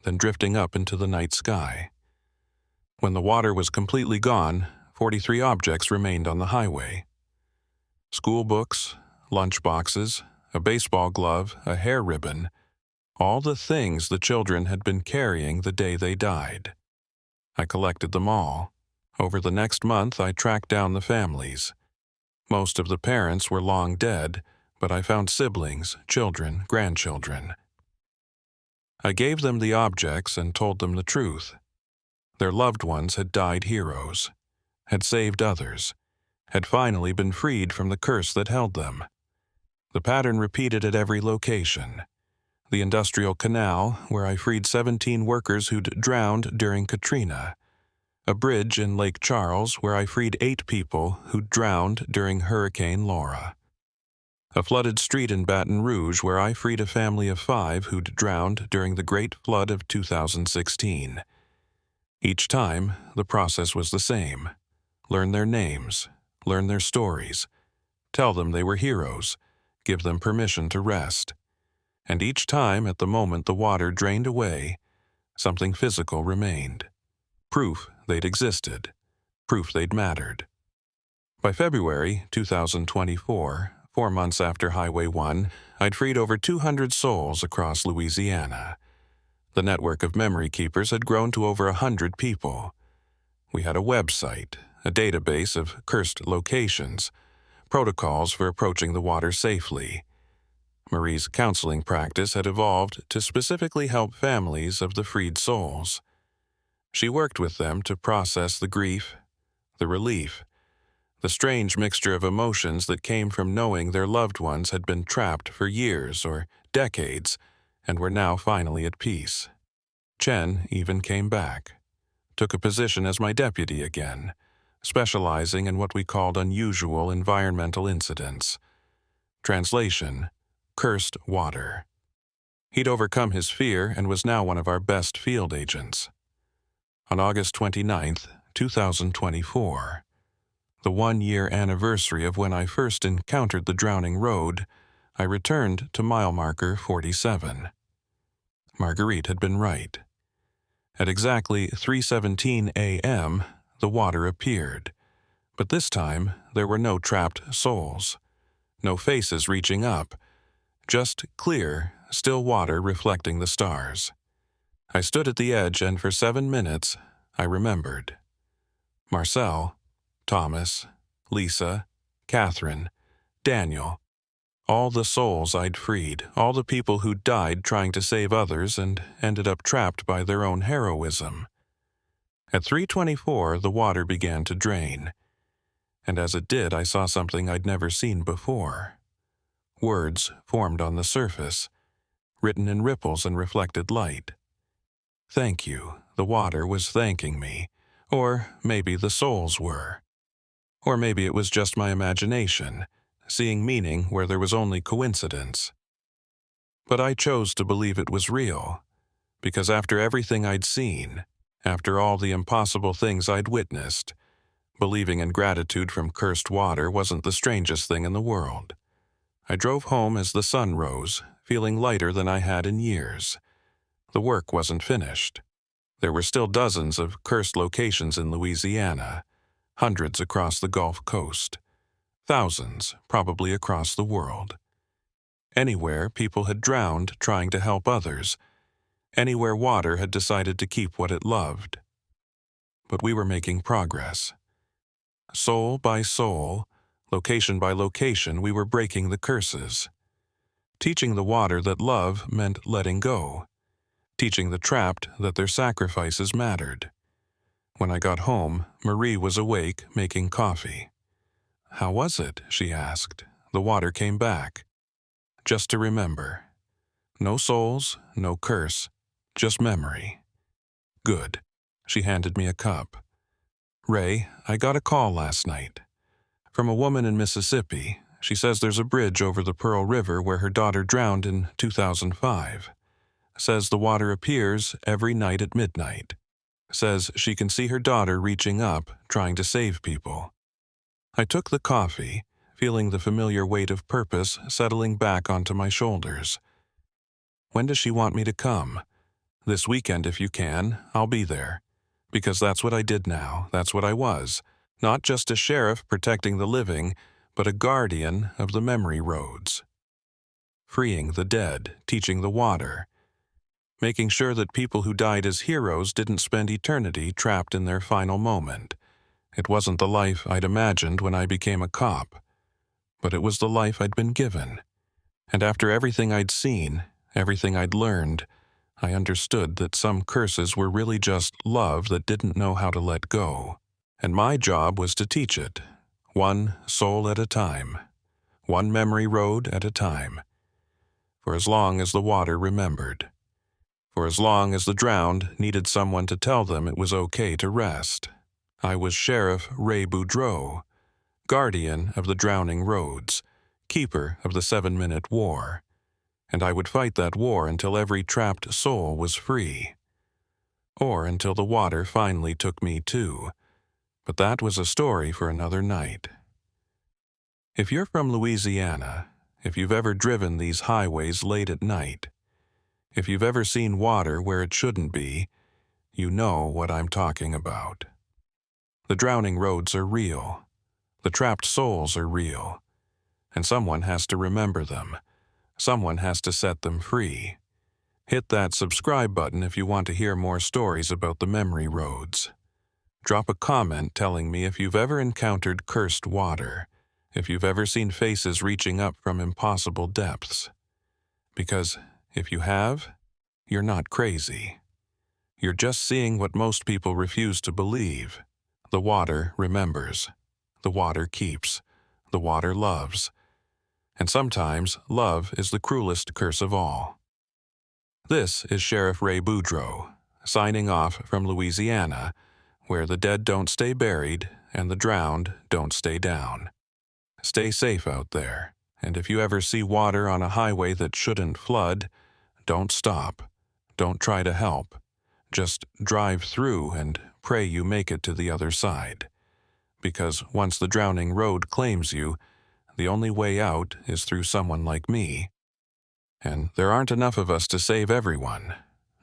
then drifting up into the night sky. When the water was completely gone, 43 objects remained on the highway. School books, lunch boxes, a baseball glove, a hair ribbon, all the things the children had been carrying the day they died. I collected them all. Over the next month, I tracked down the families. Most of the parents were long dead, but I found siblings, children, grandchildren. I gave them the objects and told them the truth. Their loved ones had died heroes, had saved others, had finally been freed from the curse that held them. The pattern repeated at every location. The industrial canal, where I freed 17 workers who'd drowned during Katrina. A bridge in Lake Charles, where I freed 8 people who'd drowned during Hurricane Laura. A flooded street in Baton Rouge, where I freed a family of 5 who'd drowned during the Great Flood of 2016. Each time, the process was the same. Learn their names, learn their stories, tell them they were heroes, give them permission to rest. And each time, at the moment the water drained away, something physical remained. Proof they'd existed. Proof they'd mattered. By February 2024, 4 months after Highway 1, I'd freed over 200 souls across Louisiana. The network of memory keepers had grown to over 100 people. We had a website, a database of cursed locations, protocols for approaching the water safely. Marie's counseling practice had evolved to specifically help families of the freed souls. She worked with them to process the grief, the relief, the strange mixture of emotions that came from knowing their loved ones had been trapped for years or decades and were now finally at peace. Chen even came back, took a position as my deputy again, specializing in what we called unusual environmental incidents. Translation: cursed water. He'd overcome his fear and was now one of our best field agents. On August 29, 2024, the 1-year anniversary of when I first encountered the drowning road, I returned to mile marker 47. Marguerite had been right. At exactly 3:17 a.m., the water appeared, but this time there were no trapped souls, no faces reaching up, just clear, still water reflecting the stars. I stood at the edge and for 7 minutes I remembered. Marcel, Thomas, Lisa, Catherine, Daniel, all the souls I'd freed, all the people who died trying to save others and ended up trapped by their own heroism. At 3:24, the water began to drain, and as it did, I saw something I'd never seen before. Words formed on the surface, written in ripples and reflected light. Thank you, the water was thanking me, or maybe the souls were. Or maybe it was just my imagination, seeing meaning where there was only coincidence. But I chose to believe it was real, because after everything I'd seen, after all the impossible things I'd witnessed, believing in gratitude from cursed water wasn't the strangest thing in the world. I drove home as the sun rose, feeling lighter than I had in years. The work wasn't finished. There were still dozens of cursed locations in Louisiana, hundreds across the Gulf Coast, thousands probably across the world. Anywhere people had drowned trying to help others, anywhere water had decided to keep what it loved. But we were making progress. Soul by soul, location by location, we were breaking the curses. Teaching the water that love meant letting go. Teaching the trapped that their sacrifices mattered. When I got home, Marie was awake, making coffee. "How was it?" she asked. The water came back. "Just to remember. No souls, no curse, just memory." "Good." She handed me a cup. "Ray, I got a call last night. From a woman in Mississippi. She says there's a bridge over the Pearl River where her daughter drowned in 2005. Says the water appears every night at midnight. Says she can see her daughter reaching up, trying to save people." I took the coffee, feeling the familiar weight of purpose settling back onto my shoulders. "When does she want me to come?" "This weekend if you can, I'll be there. Because that's what I did now, that's what I was. Not just a sheriff protecting the living, but a guardian of the memory roads. Freeing the dead, teaching the water. Making sure that people who died as heroes didn't spend eternity trapped in their final moment. It wasn't the life I'd imagined when I became a cop, but it was the life I'd been given. And after everything I'd seen, everything I'd learned, I understood that some curses were really just love that didn't know how to let go. And my job was to teach it, one soul at a time, one memory road at a time, for as long as the water remembered, for as long as the drowned needed someone to tell them it was okay to rest. I was Sheriff Ray Boudreau, guardian of the drowning roads, keeper of the 7-minute war, and I would fight that war until every trapped soul was free. Or until the water finally took me too. But that was a story for another night. If you're from Louisiana, if you've ever driven these highways late at night, if you've ever seen water where it shouldn't be, you know what I'm talking about. The drowning roads are real. The trapped souls are real. And someone has to remember them. Someone has to set them free. Hit that subscribe button if you want to hear more stories about the memory roads. Drop a comment telling me if you've ever encountered cursed water, if you've ever seen faces reaching up from impossible depths. Because if you have, you're not crazy. You're just seeing what most people refuse to believe. The water remembers. The water keeps. The water loves. And sometimes love is the cruelest curse of all. This is Sheriff Ray Boudreau, signing off from Louisiana, where the dead don't stay buried and the drowned don't stay down. Stay safe out there, and if you ever see water on a highway that shouldn't flood, don't stop. Don't try to help. Just drive through and pray you make it to the other side. Because once the drowning road claims you, the only way out is through someone like me. And there aren't enough of us to save everyone.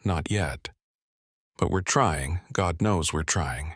Not yet. But we're trying. God knows we're trying.